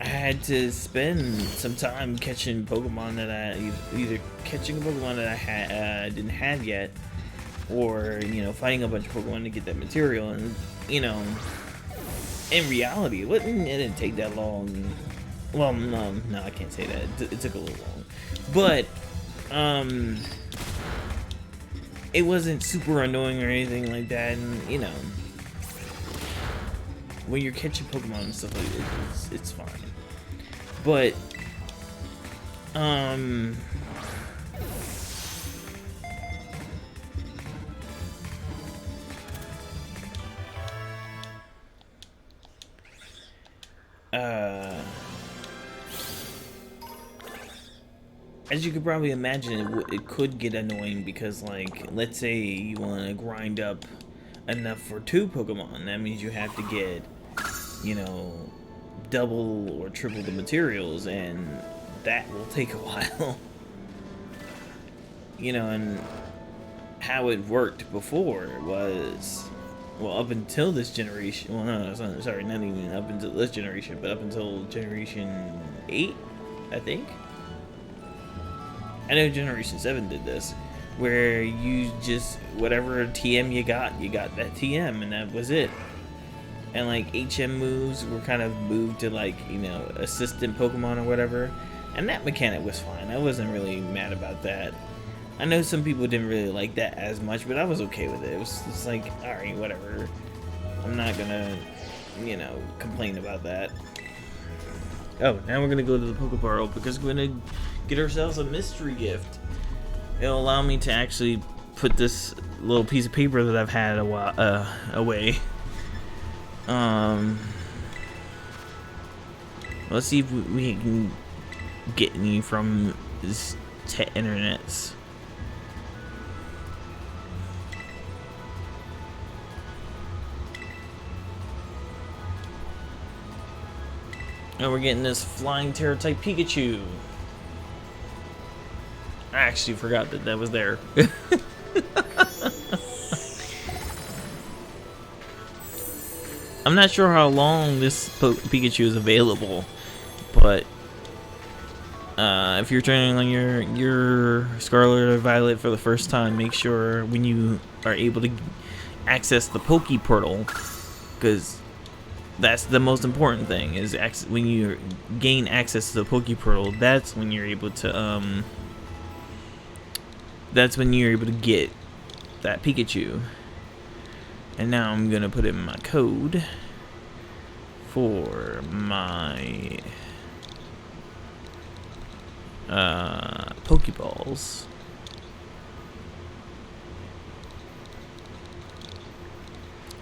I had to spend some time catching Pokemon that I either catching a Pokemon that I didn't have yet, or fighting a bunch of Pokemon to get that material. And in reality, it didn't take that long. Well, no, I can't say that. It took a little long, but it wasn't super annoying or anything like that. And when you're catching Pokemon and stuff like this, it's fine. But Um, uh, as you could probably imagine, it could get annoying because, like, let's say you want to grind up enough for 2 Pokemon. That means you have to get, you know, double or triple the materials, and that will take a while. You know, and how it worked before was, well, up until this generation. Well, no, it's not, sorry, not even up until this generation, but up until Generation 8, I think. I know Generation 7 did this, where you just, whatever TM you got that TM, and that was it. And like HM moves were kind of moved to, like, you know, assistant Pokemon or whatever, and that mechanic was fine. I wasn't really mad about that. I know some people didn't really like that as much, but I was okay with it. It was just like, alright, whatever. I'm not gonna, you know, complain about that. Oh, now we're gonna go to the Pokepark because we're gonna get ourselves a mystery gift. It'll allow me to actually put this little piece of paper that I've had a while away. Let's see if we can get any from this internets. And we're getting this flying terror type Pikachu. I actually forgot that was there. I'm not sure how long this Pikachu is available, but if you're training on your Scarlet or Violet for the first time, make sure when you are able to access the Poke Portal, because that's the most important thing, is when you gain access to the Poke Portal, that's when you're able to get that Pikachu. And now I'm gonna put in my code for my Pokeballs.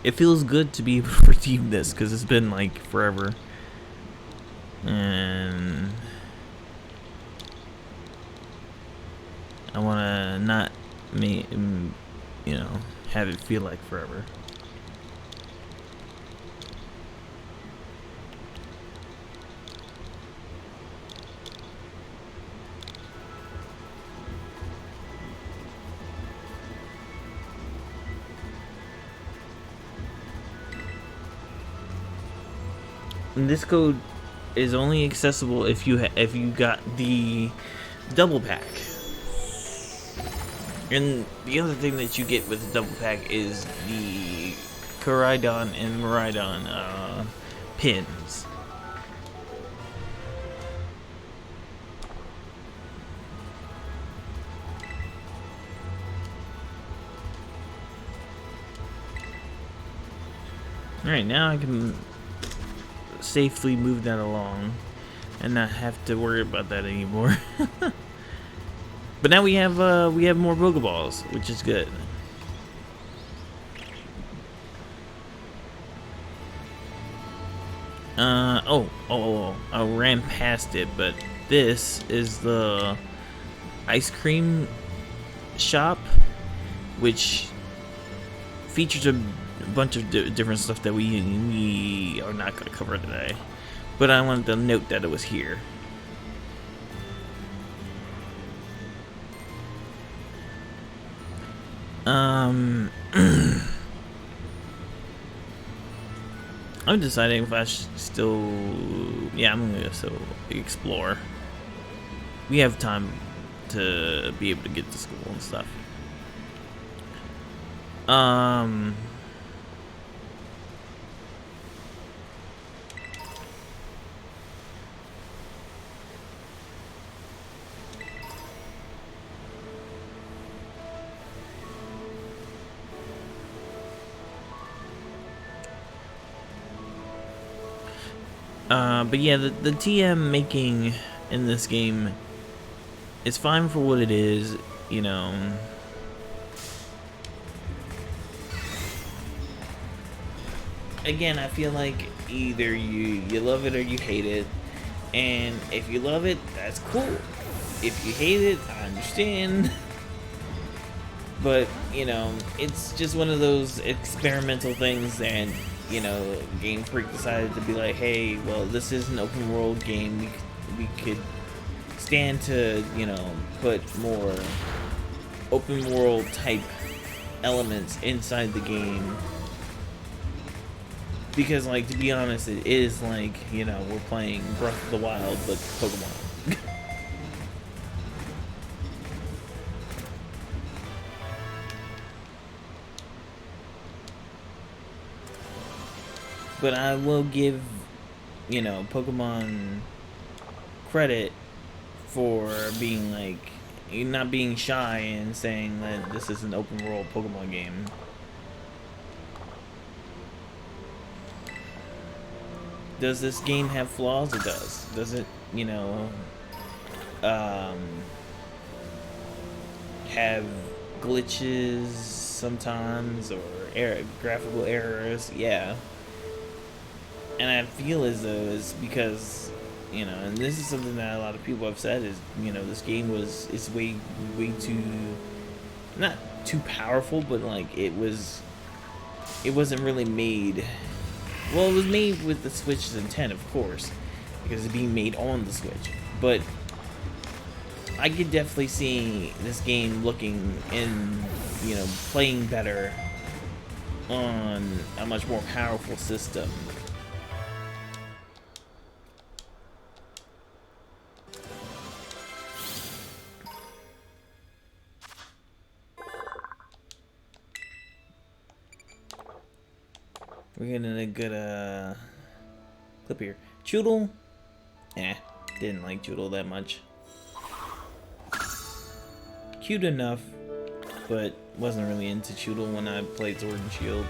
It feels good to be able to redeem this because it's been like forever. And I wanna not have it feel like forever. And this code is only accessible if you got the double pack. And the other thing that you get with the double pack is the Koraidon and Miraidon pins. Alright, now I can safely move that along and not have to worry about that anymore. But now we have more Pokeballs, which is good. I ran past it, but this is the ice cream shop, which features a bunch of different stuff that we are not going to cover today. But I wanted to note that it was here. I'm deciding if I should still... Yeah, I'm gonna still explore. We have time to be able to get to school and stuff. But yeah, the TM making in this game It's fine for what it is, you know. Again, I feel like either you love it or you hate it, and if you love it, that's cool. If you hate it, I understand. But, you know, it's just one of those experimental things, and, you know, Game Freak decided to be like, hey, well, this is an open world game. We could stand to, you know, put more open world type elements inside the game. Because, like, to be honest, it is like, you know, we're playing Breath of the Wild, but Pokemon. But I will give, you know, Pokemon credit for being like, not being shy and saying that this is an open world Pokemon game. Does this game have flaws? It does. Does it, you know, have glitches sometimes or graphical errors? Yeah. And I feel as though it's because, you know, and this is something that a lot of people have said is, you know, this game is way too, not too powerful, but like it wasn't really made. Well, it was made with the Switch's intent, of course, because it's being made on the Switch. But I could definitely see this game looking and, you know, playing better on a much more powerful system. We're getting a good clip here. Choodle, didn't like Choodle that much. Cute enough, but wasn't really into Choodle when I played Sword and Shield.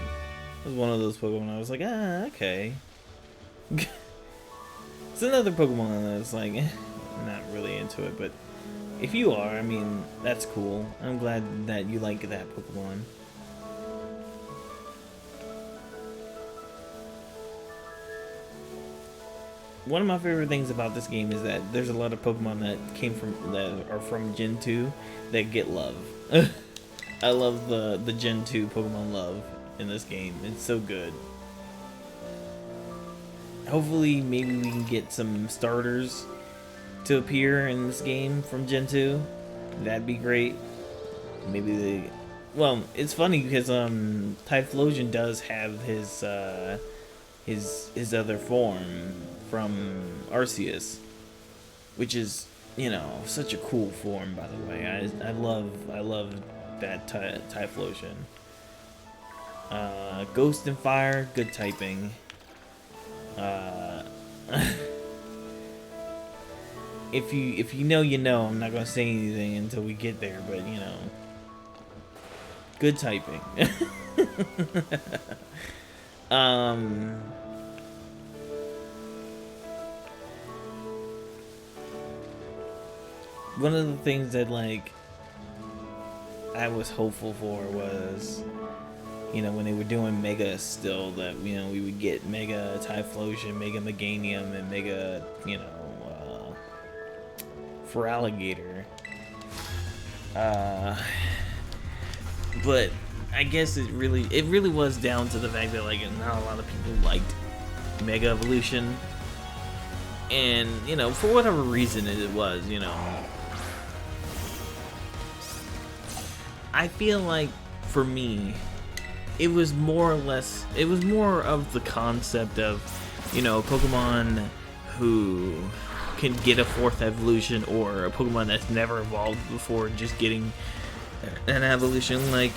It was one of those Pokemon I was like, okay. It's another Pokemon that's like, not really into it, but if you are, I mean, that's cool. I'm glad that you like that Pokemon. One of my favorite things about this game is that there's a lot of Pokemon that are from Gen 2 that get love. I love the Gen 2 Pokemon love in this game. It's so good. Hopefully, maybe we can get some starters to appear in this game from Gen 2. That'd be great. Maybe well, it's funny because Typhlosion does have his other form from Arceus, which is, you know, such a cool form, by the way. I love that Typhlosion. Ghost and Fire, good typing. If you know, you know. I'm not gonna say anything until we get there, but you know, good typing. One of the things that, like, I was hopeful for was, you know, when they were doing Mega still, that, you know, we would get Mega Typhlosion, Mega Meganium, and Mega, you know, Feraligatr. But I guess it really was down to the fact that, like, not a lot of people liked Mega Evolution. And, you know, for whatever reason it was, you know, I feel like, for me, it was more or less, it was more of the concept of, you know, Pokemon who can get a fourth evolution, or a Pokemon that's never evolved before just getting an evolution, like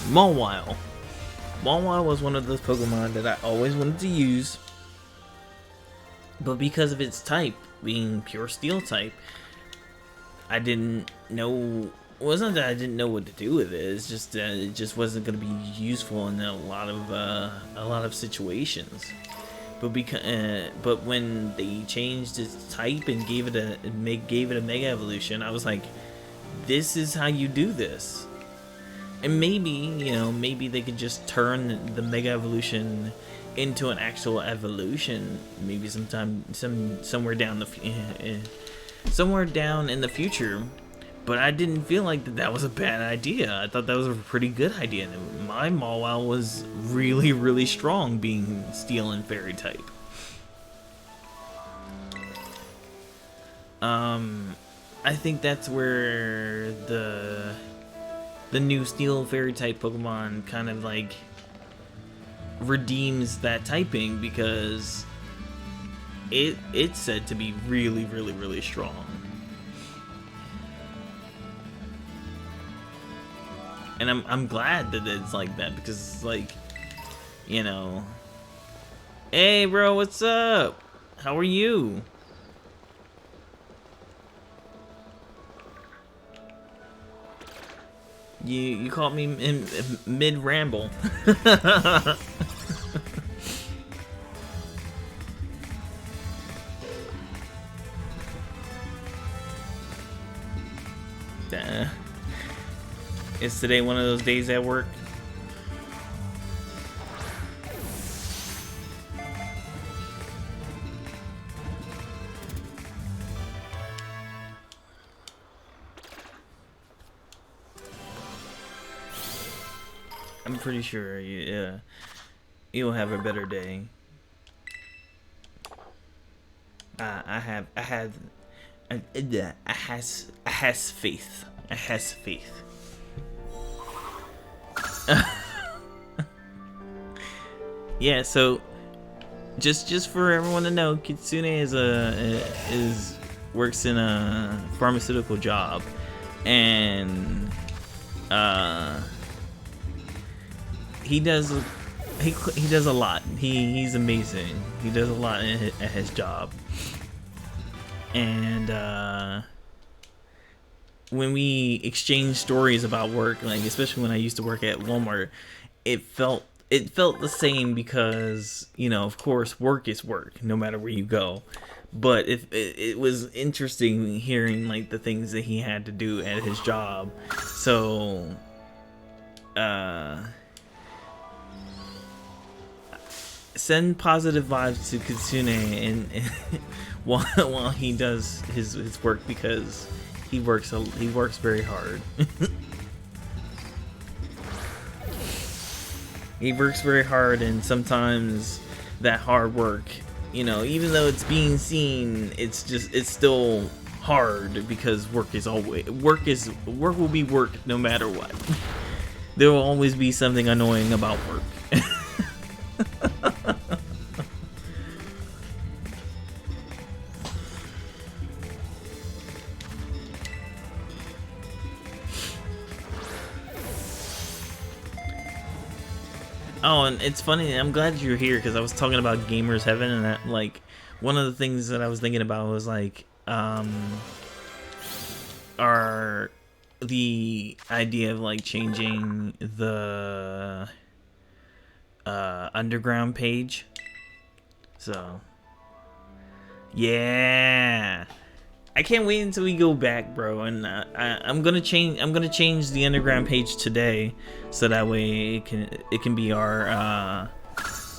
Mawile. Mawile was one of those Pokemon that I always wanted to use, but because of its type being pure Steel type, I didn't know. It wasn't that I didn't know what to do with it. It's just that it just wasn't going to be useful in a lot of situations. but when they changed its type and gave it a Mega Evolution, I was like, this is how you do this. And maybe, you know, maybe they could just turn the Mega Evolution into an actual evolution, maybe somewhere down somewhere down in the future. But I didn't feel like that was a bad idea. I thought that was a pretty good idea. And my Mawile was really, really strong, being Steel and Fairy type. I think that's where the new Steel Fairy type Pokemon kind of like redeems that typing, because it's said to be really, really, really strong. And I'm glad that it's like that, because it's like, you know, hey bro, what's up? How are you? You caught me in mid ramble. Is today one of those days at work? I'm pretty sure you'll have a better day. I has faith. I has faith. Yeah, so just for everyone to know, Kitsune works in a pharmaceutical job, and he does a lot. He's amazing. He does a lot at his job. And when we exchange stories about work, like especially when I used to work at Walmart, it felt the same, because, you know, of course, work is work no matter where you go. But it was interesting hearing like the things that he had to do at his job. So send positive vibes to Kitsune and while he does his work, because he works very hard. He works very hard, and sometimes that hard work, you know, even though it's being seen, it's still hard, because work will be work no matter what. There will always be something annoying about work. Oh, and it's funny, I'm glad you're here, because I was talking about Gamers Heaven, and that, like, one of the things that I was thinking about was like, the idea of like changing the underground page. So yeah, I can't wait until we go back, bro. And I'm gonna change the underground page today, so that way it can be our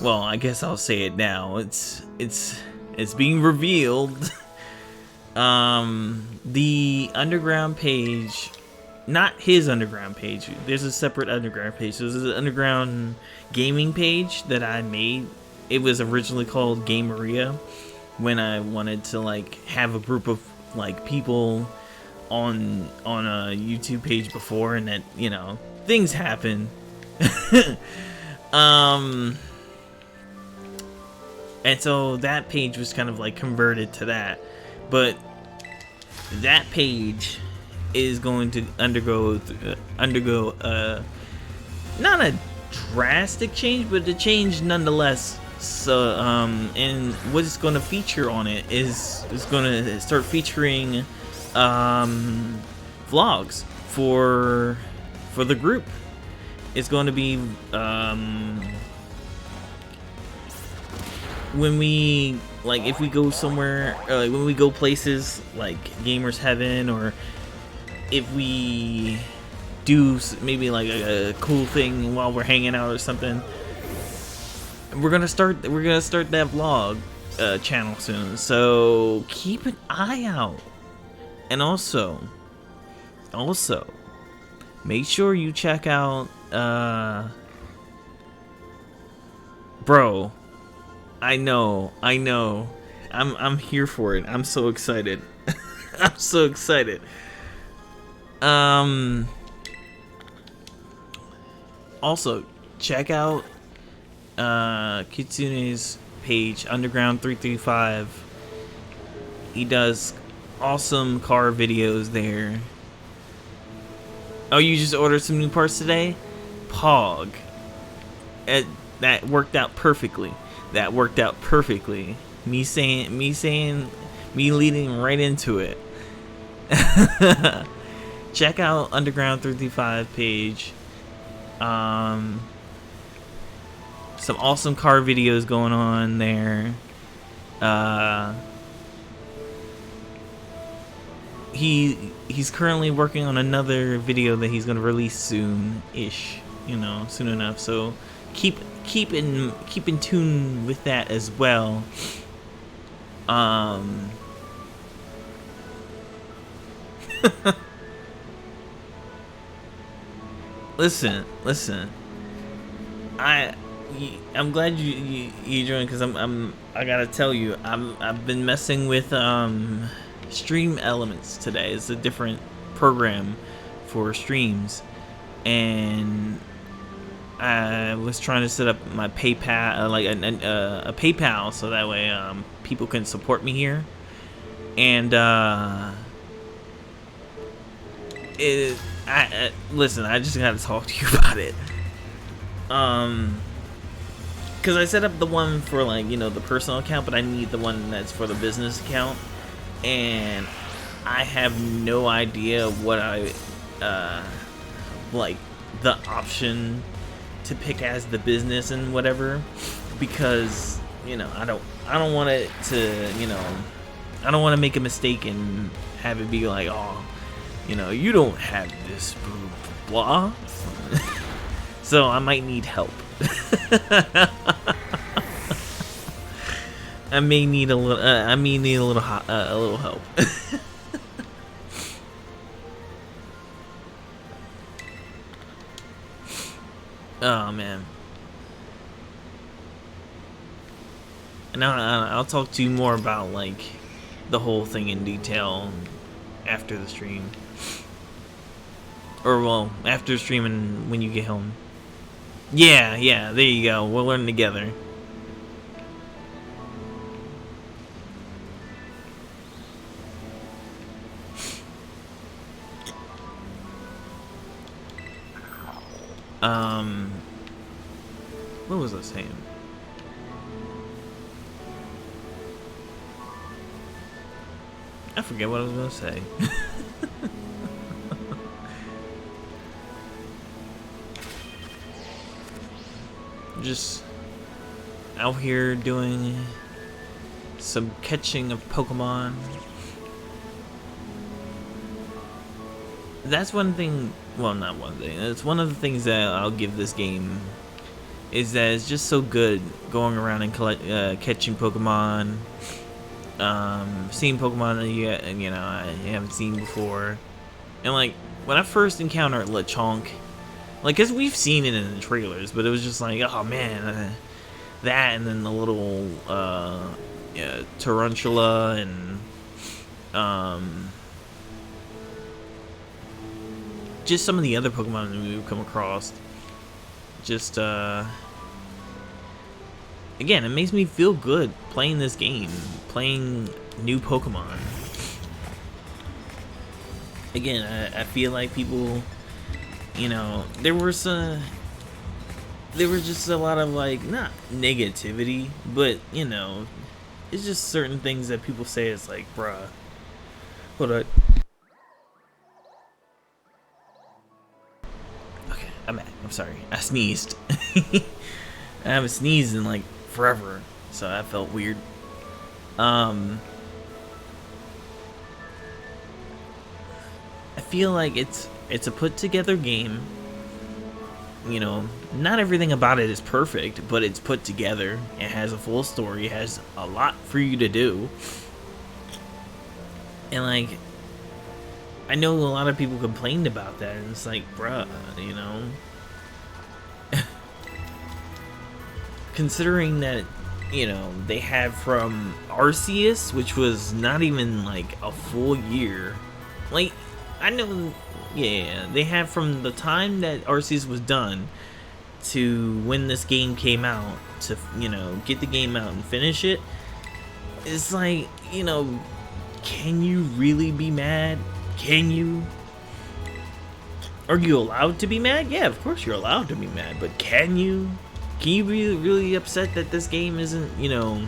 well, I guess I'll say it now. It's being revealed. The underground page, not his underground page. There's a separate underground page. So there's an underground gaming page that I made. It was originally called Gameria, when I wanted to like have a group of like people on a YouTube page before, and that, you know, things happen. And so that page was kind of like converted to that, but that page is going to undergo not a drastic change, but a change nonetheless. So and what it's going to feature on it is going to start featuring vlogs for the group. It's going to be when we like if we go somewhere, like when we go places like Gamers Heaven, or if we do maybe like a cool thing while we're hanging out or something, we're gonna start that vlog channel soon, so keep an eye out. And also make sure you check out bro, I know I'm here for it. I'm so excited. I'm so excited. Also check out Kitsune's page, Underground 335. He does awesome car videos there. Oh, you just ordered some new parts today? Pog. That worked out perfectly. Me leading right into it. Check out Underground 335 page. Some awesome car videos going on there. He's currently working on another video that he's gonna release soon-ish, soon enough. So keep in tune with that as well. Listen. I'm glad you joined, because I gotta tell you, I've been messing with Stream Elements today. It's a different program for streams, and I was trying to set up my PayPal, like a PayPal, so that way people can support me here. And listen, I just gotta talk to you about it. Because I set up the one for, like, the personal account, but I need the one that's for the business account, and I have no idea what like the option to pick as the business and whatever, because I don't want it to, I don't want to make a mistake and have it be like, oh, you don't have this, blah. So I might need help. I may need a little. A little help. Oh man. And I'll talk to you more about like the whole thing in detail after the stream, or well, after the stream and when you get home. Yeah, there you go. We'll learn together. What was I saying? I forget what I was gonna say. Just out here doing some catching of Pokemon. That's one thing, well, not one thing, it's one of the things that I'll give this game, is that it's just so good going around and catching Pokemon, seeing Pokemon that I haven't seen before. And like when I first encountered Lechonk, like, cause we've seen it in the trailers, but it was just like, oh man, that, and then the little Tarantula, and just some of the other Pokemon that we've come across. Just again, it makes me feel good playing this game, playing new Pokemon. Again, I feel like people, there was just a lot of, like, not negativity, but it's just certain things that people say. It's like, bruh, hold on. Okay, I'm back. I'm sorry. I sneezed. I haven't sneezed in like forever. so that felt weird. I feel like it's a put together game. You know, not everything about it is perfect, but it's put together. It has a full story. It has a lot for you to do. And like, I know a lot of people complained about that, and it's like, bruh, you know, considering that, you know, they had from Arceus, which was not even like a full year. Like, I know, yeah, they had from the time that Arceus was done to when this game came out to, you know, get the game out and finish it. It's like, you know, can you really be mad? Can you? Are you allowed to be mad? Yeah, of course you're allowed to be mad, but can you? Can you be really upset that this game isn't, you know,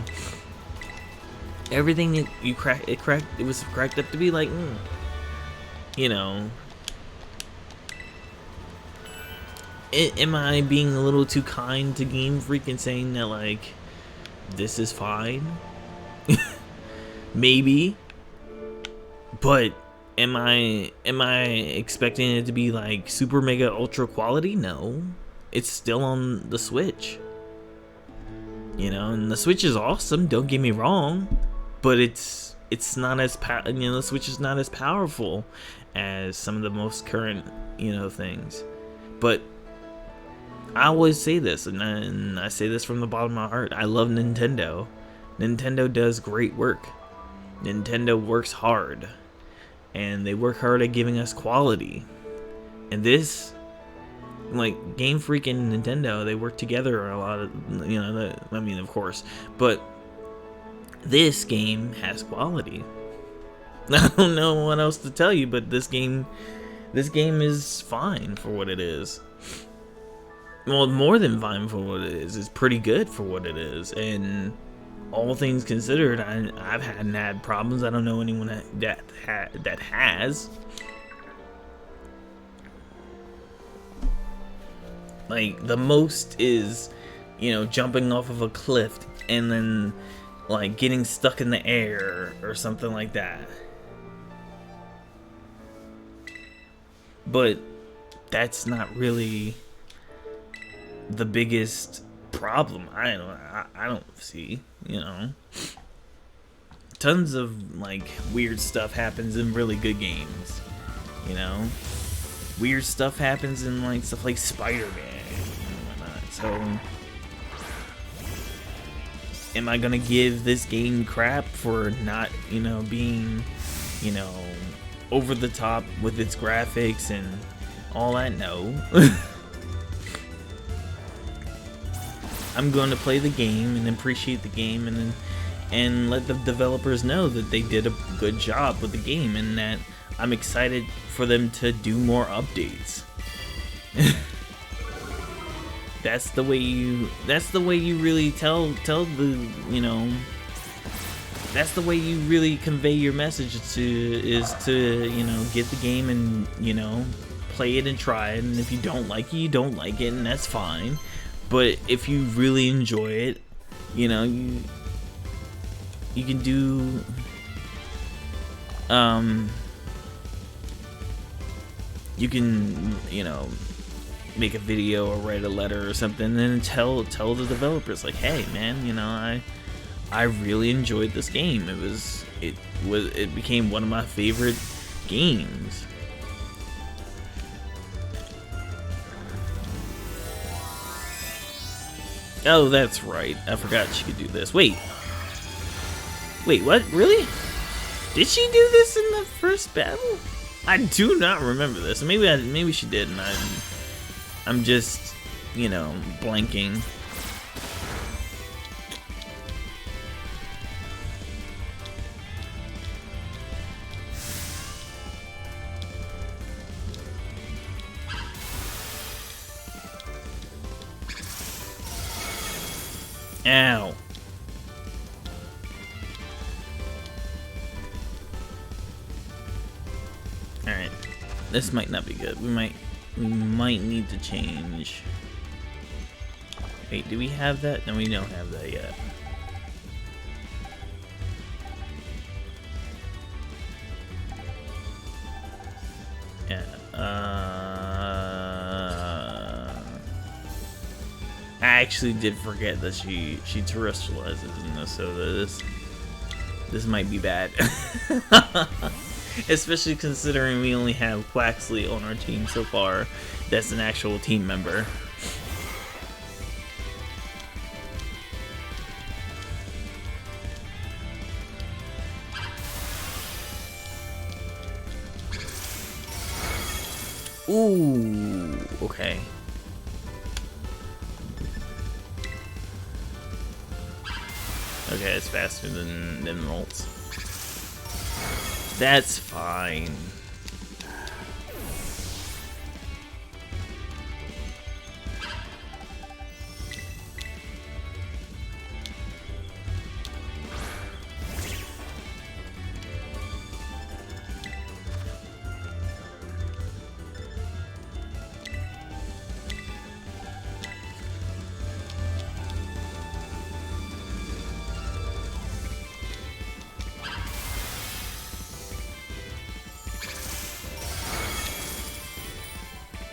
everything that it was cracked up to be? Like, you know, am I being a little too kind to Game Freak and saying that, like, this is fine? Maybe. But am I expecting it to be like super mega ultra quality? No. It's still on the Switch. You know, and the Switch is awesome, don't get me wrong, but it's not as you know, the Switch is not as powerful as some of the most current, you know, things. But I always say this, and I say this from the bottom of my heart. I love Nintendo. Nintendo does great work. Nintendo works hard. And they work hard at giving us quality. And this, like, Game Freak and Nintendo, they work together a lot of, you know, I mean, of course. But this game has quality. I don't know what else to tell you, but this game is fine for what it is. Well, more than fine for what it is. It's pretty good for what it is. And all things considered, I've had problems. I don't know anyone that has. Like, the most is, you know, jumping off of a cliff and then, like, getting stuck in the air or something like that. But that's not really the biggest problem. I don't see, you know. Tons of, like, weird stuff happens in really good games, you know. Weird stuff happens in, like, stuff like Spider-Man and whatnot. So am I gonna give this game crap for not, you know, being, you know, over the top with its graphics and all that? No. I'm going to play the game and appreciate the game, and let the developers know that they did a good job with the game, and that I'm excited for them to do more updates. That's the way you really tell the, you know, that's the way you really convey your message is to, you know, get the game and, you know, play it and try it, and if you don't like it, you don't like it, and that's fine. But if you really enjoy it, you know, you can do, you can, you know, make a video or write a letter or something and tell the developers, like, hey man, you know, I really enjoyed this game. It became one of my favorite games. Oh, that's right. I forgot she could do this. Wait, what? Really? Did she do this in the first battle? I do not remember this. Maybe she did, and I'm just, you know, blanking. Ow. Alright. This might not be good. We might need to change. Wait, do we have that? No, we don't have that yet. I actually did forget that she terrestrializes in this, so this might be bad. Especially considering we only have Quaxley on our team so far. That's an actual team member. Ooh, okay. Okay, it's faster than Rolts. That's fine.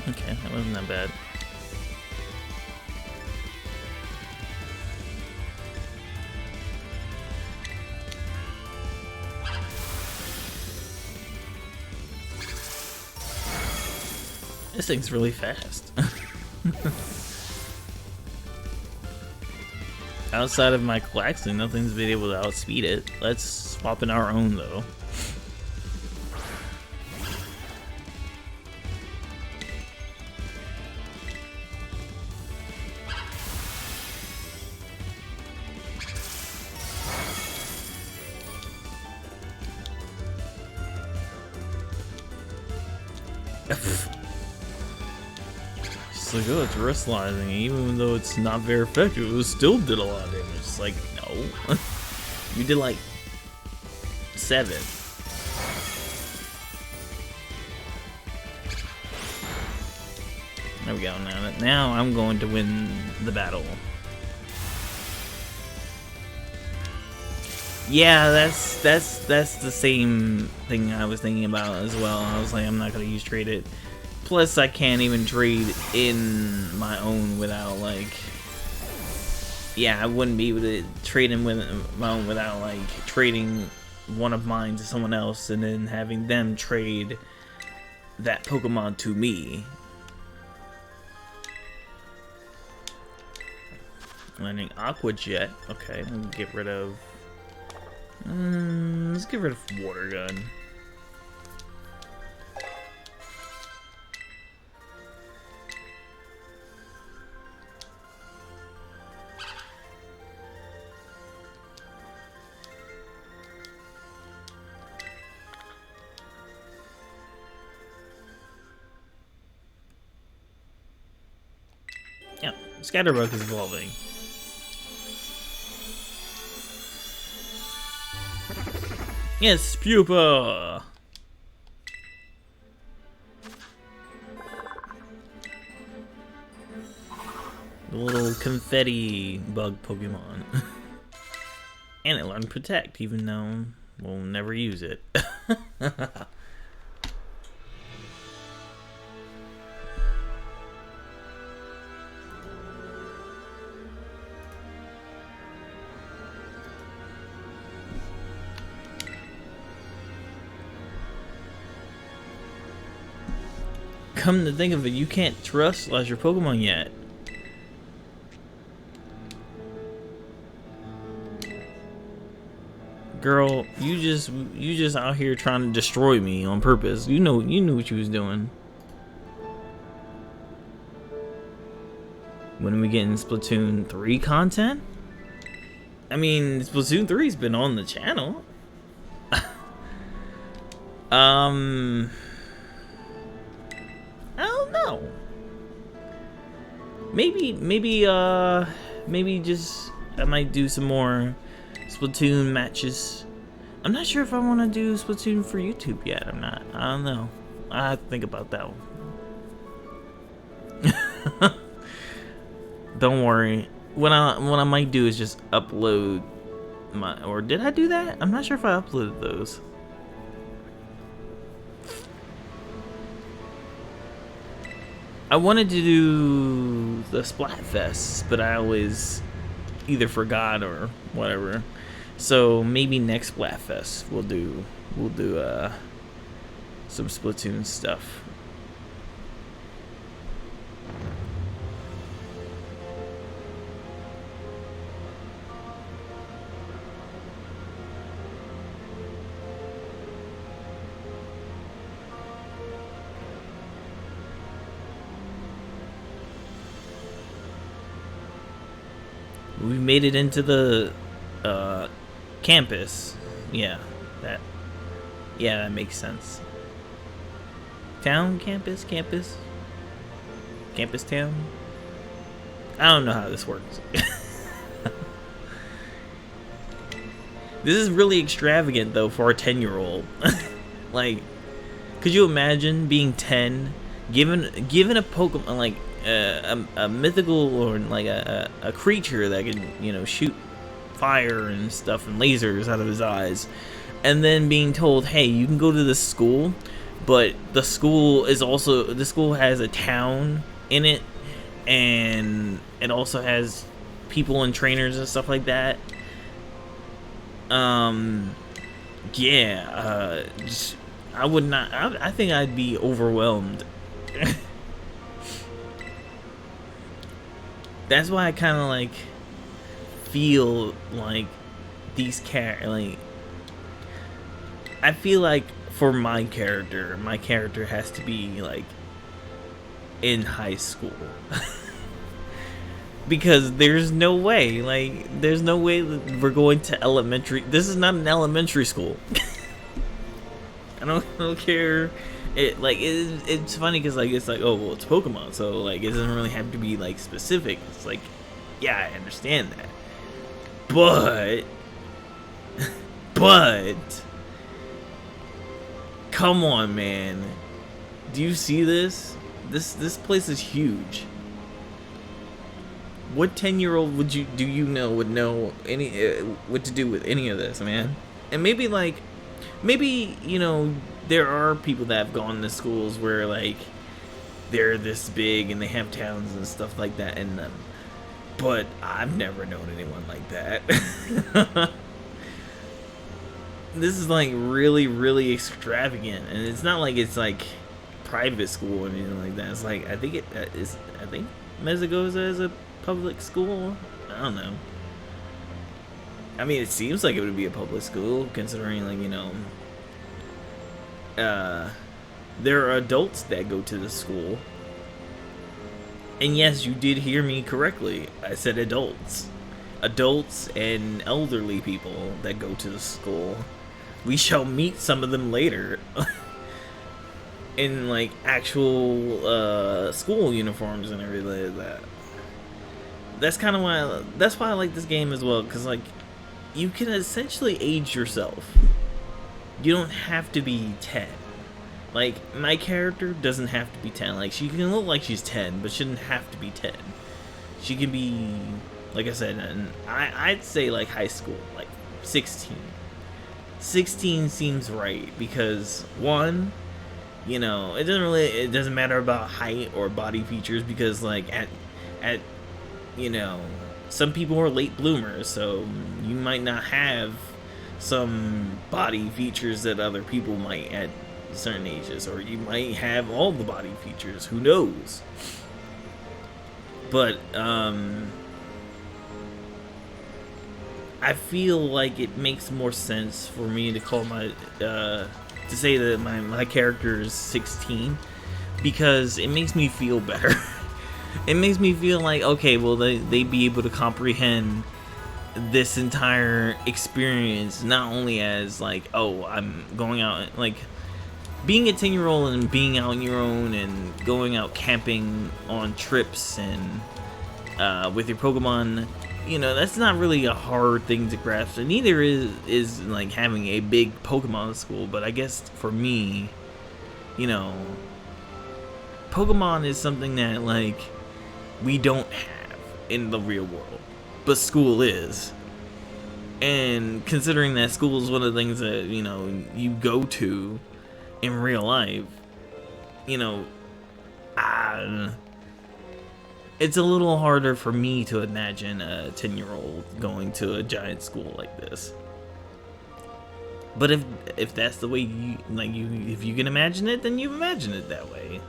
Okay, that wasn't that bad. This thing's really fast. Outside of my Quaxley, nothing's been able to outspeed it. Let's swap in our own though. It's like, oh, it's terrestrializing, even though it's not very effective, it still did a lot of damage. It's like, no. You did like 7. There we go. Now I'm going to win the battle. Yeah, that's the same thing I was thinking about as well. I was like, I'm not gonna use trade it. Plus, I can't even trade in my own without like. Yeah, I wouldn't be able to trade in with my own without like trading one of mine to someone else and then having them trade that Pokemon to me. Learning Aqua Jet. Okay, we'll get rid of. Let's get rid of Water Gun. Yeah, Scatterbug is evolving. Yes, Pupa! The little confetti bug Pokemon. And it learned Protect, even though we'll never use it. Come to think of it, you can't terrestrialize your Pokemon yet. Girl, you just out here trying to destroy me on purpose. You knew what you was doing. When are we getting Splatoon 3 content? I mean, Splatoon 3's been on the channel. I don't know. Maybe just I might do some more Splatoon matches. I'm not sure if I want to do Splatoon for YouTube yet. I don't know. I have to think about that one. Don't worry. What I might do is just upload my, or did I do that? I'm not sure if I uploaded those. I wanted to do the Splatfest, but I always either forgot or whatever. So maybe next Splatfest we'll do some Splatoon stuff. We made it into the campus. Yeah, that. Yeah, that makes sense. Town, campus, campus, town. I don't know how this works. This is really extravagant though for a 10-year-old. Like, could you imagine being 10, given a Pokemon like a mythical or like a creature that can shoot fire and stuff and lasers out of his eyes, and then being told, hey, you can go to this school, but the school has a town in it, and it also has people and trainers and stuff like that. Just, I would not. I think I'd be overwhelmed. That's why I kind of like feel like these I feel like for my character has to be like in high school. Because there's no way that we're going to elementary. This is not an elementary school. I don't care. It's funny because it's like, oh well, it's Pokemon, so like it doesn't really have to be like specific. It's like, yeah, I understand that, but come on, man. Do you see this? This place is huge. What 10-year-old would know any what to do with any of this, man? And maybe there are people that have gone to schools where like they're this big and they have towns and stuff like that in them, but I've never known anyone like that. This is like really, really extravagant, and it's not like it's like private school or anything like that. It's like I think Mesagoza is a public school. I don't know. I mean, it seems like it would be a public school considering there are adults that go to the school. And yes, you did hear me correctly. I said adults. Adults and elderly people that go to the school. We shall meet some of them later. In like actual school uniforms and everything like that. That's why I like this game as well, because like you can essentially age yourself. You don't have to be 10. Like, my character doesn't have to be 10. Like, she can look like she's 10, but she doesn't have to be 10. She can be, like I said, I'd say like high school, like 16. 16 seems right, because one, it doesn't matter about height or body features, because like at some people are late bloomers, so you might not have some body features that other people might at certain ages, or you might have all the body features, who knows. But I feel like it makes more sense for me to call to say that my character is 16, because it makes me feel better. It makes me feel like, okay, well, they be able to comprehend this entire experience, not only as like, oh, I'm going out, like being a 10-year-old and being out on your own and going out camping on trips and with your Pokemon, that's not really a hard thing to grasp, and neither is like having a big Pokemon school. But I guess for me, Pokemon is something that like we don't have in the real world, but school is. And considering that school is one of the things that you go to in real life, It's a little harder for me to imagine a 10-year-old going to a giant school like this. But if that's the way you if you can imagine it, then you imagine it that way.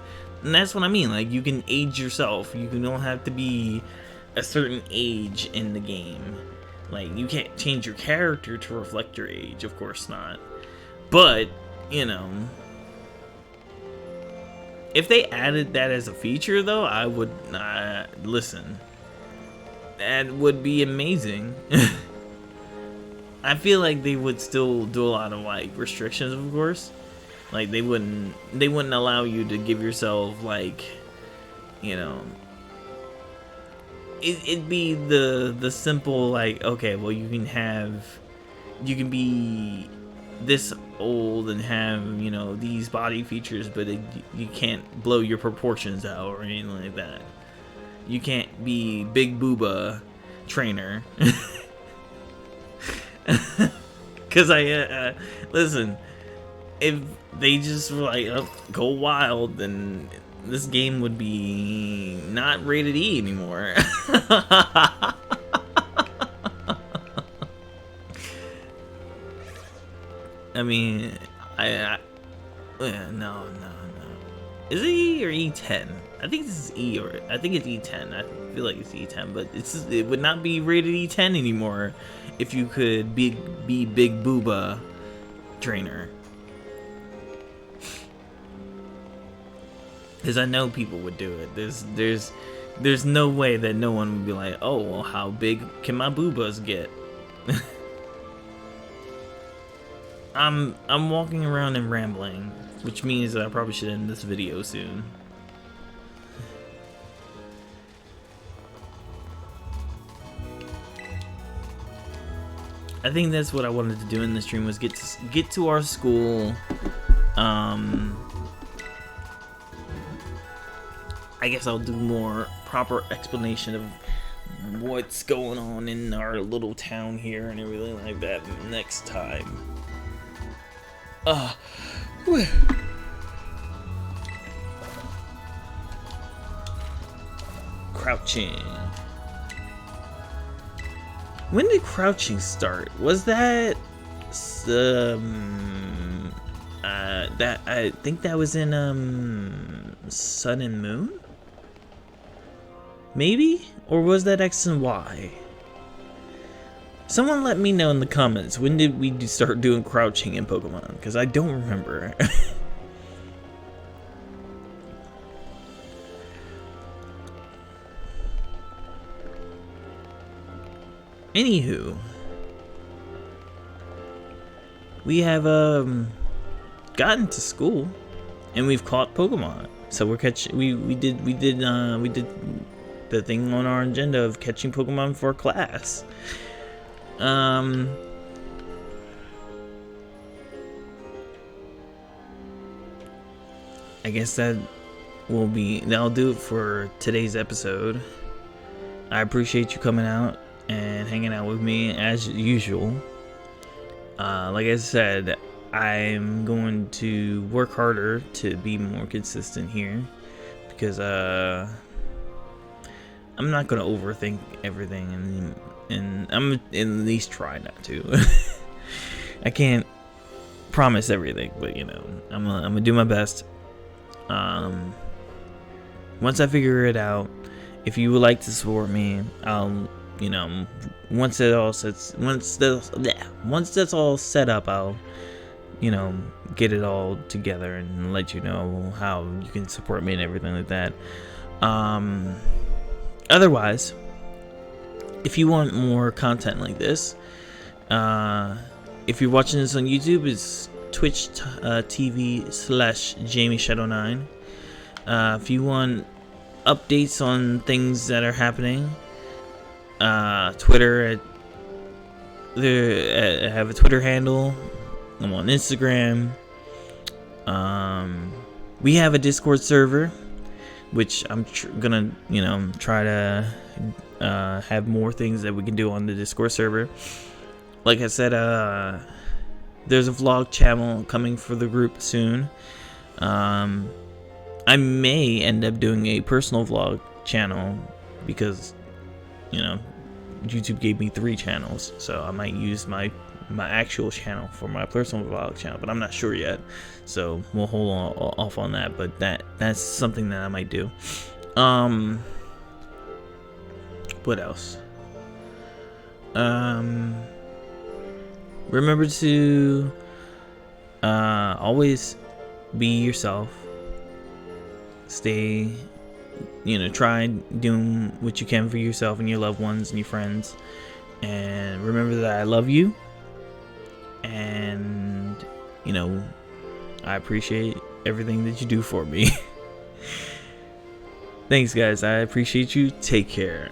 And that's what I mean. Like, you can age yourself. You don't have to be a certain age in the game. Like, you can't change your character to reflect your age, of course not. But, you know, if they added that as a feature, though, I would listen. That would be amazing. I feel like they would still do a lot of like restrictions, of course. Like, they wouldn't allow you to give yourself, like, you know, it'd be the simple, like, okay, well, you can be this old and have, you know, these body features, but you can't blow your proportions out or anything like that. You can't be Big Booba trainer. Because listen, if they just were like, oh, go wild, then this game would be not rated E anymore. I mean, no. Is it E or E10? I think this is E, or I think it's E10. I feel like it's E10, but it would not be rated E10 anymore if you could be Big Booba trainer. Because I know people would do it. There's no way that no one would be like, oh, well, how big can my boobas get? I'm walking around and rambling, which means that I probably should end this video soon. I think that's what I wanted to do in this stream, was get to our school. I guess I'll do more proper explanation of what's going on in our little town here and everything like that next time. Crouching. When did crouching start? Was that that I think that was in Sun and Moon? Maybe? Or was that X and Y? Someone let me know in the comments, when did we start doing crouching in Pokemon? Because I don't remember. Anywho, we have gotten to school and we've caught Pokemon. So we're catching. We did the thing on our agenda of catching Pokemon for class. I guess that'll do it for today's episode. I appreciate you coming out and hanging out with me as usual. Like I said, I'm going to work harder to be more consistent here, because I'm not going to overthink everything, and I'm at least try not to. I can't promise everything, but you know, I'm gonna do my best. Once I figure it out, if you would like to support me, I'll, you know, once that's all set up, I'll, you know, get it all together and let you know how you can support me and everything like that. Otherwise, if you want more content like this, if you're watching this on YouTube, it's Twitch TV/JamieShadow9. If you want updates on things that are happening, Twitter, I have a Twitter handle. I'm on Instagram. We have a Discord server, which I'm gonna, you know, try to have more things that we can do on the Discord server. Like I said, there's a vlog channel coming for the group soon. I may end up doing a personal vlog channel because, you know, YouTube gave me 3 channels, so I might use my actual channel for my personal vlog channel, but I'm not sure yet, so we'll hold on off on that. But that's something that I might do. What else? Remember to always be yourself. Stay, try doing what you can for yourself and your loved ones and your friends. And remember that I love you. And, I appreciate everything that you do for me. Thanks, guys. I appreciate you. Take care.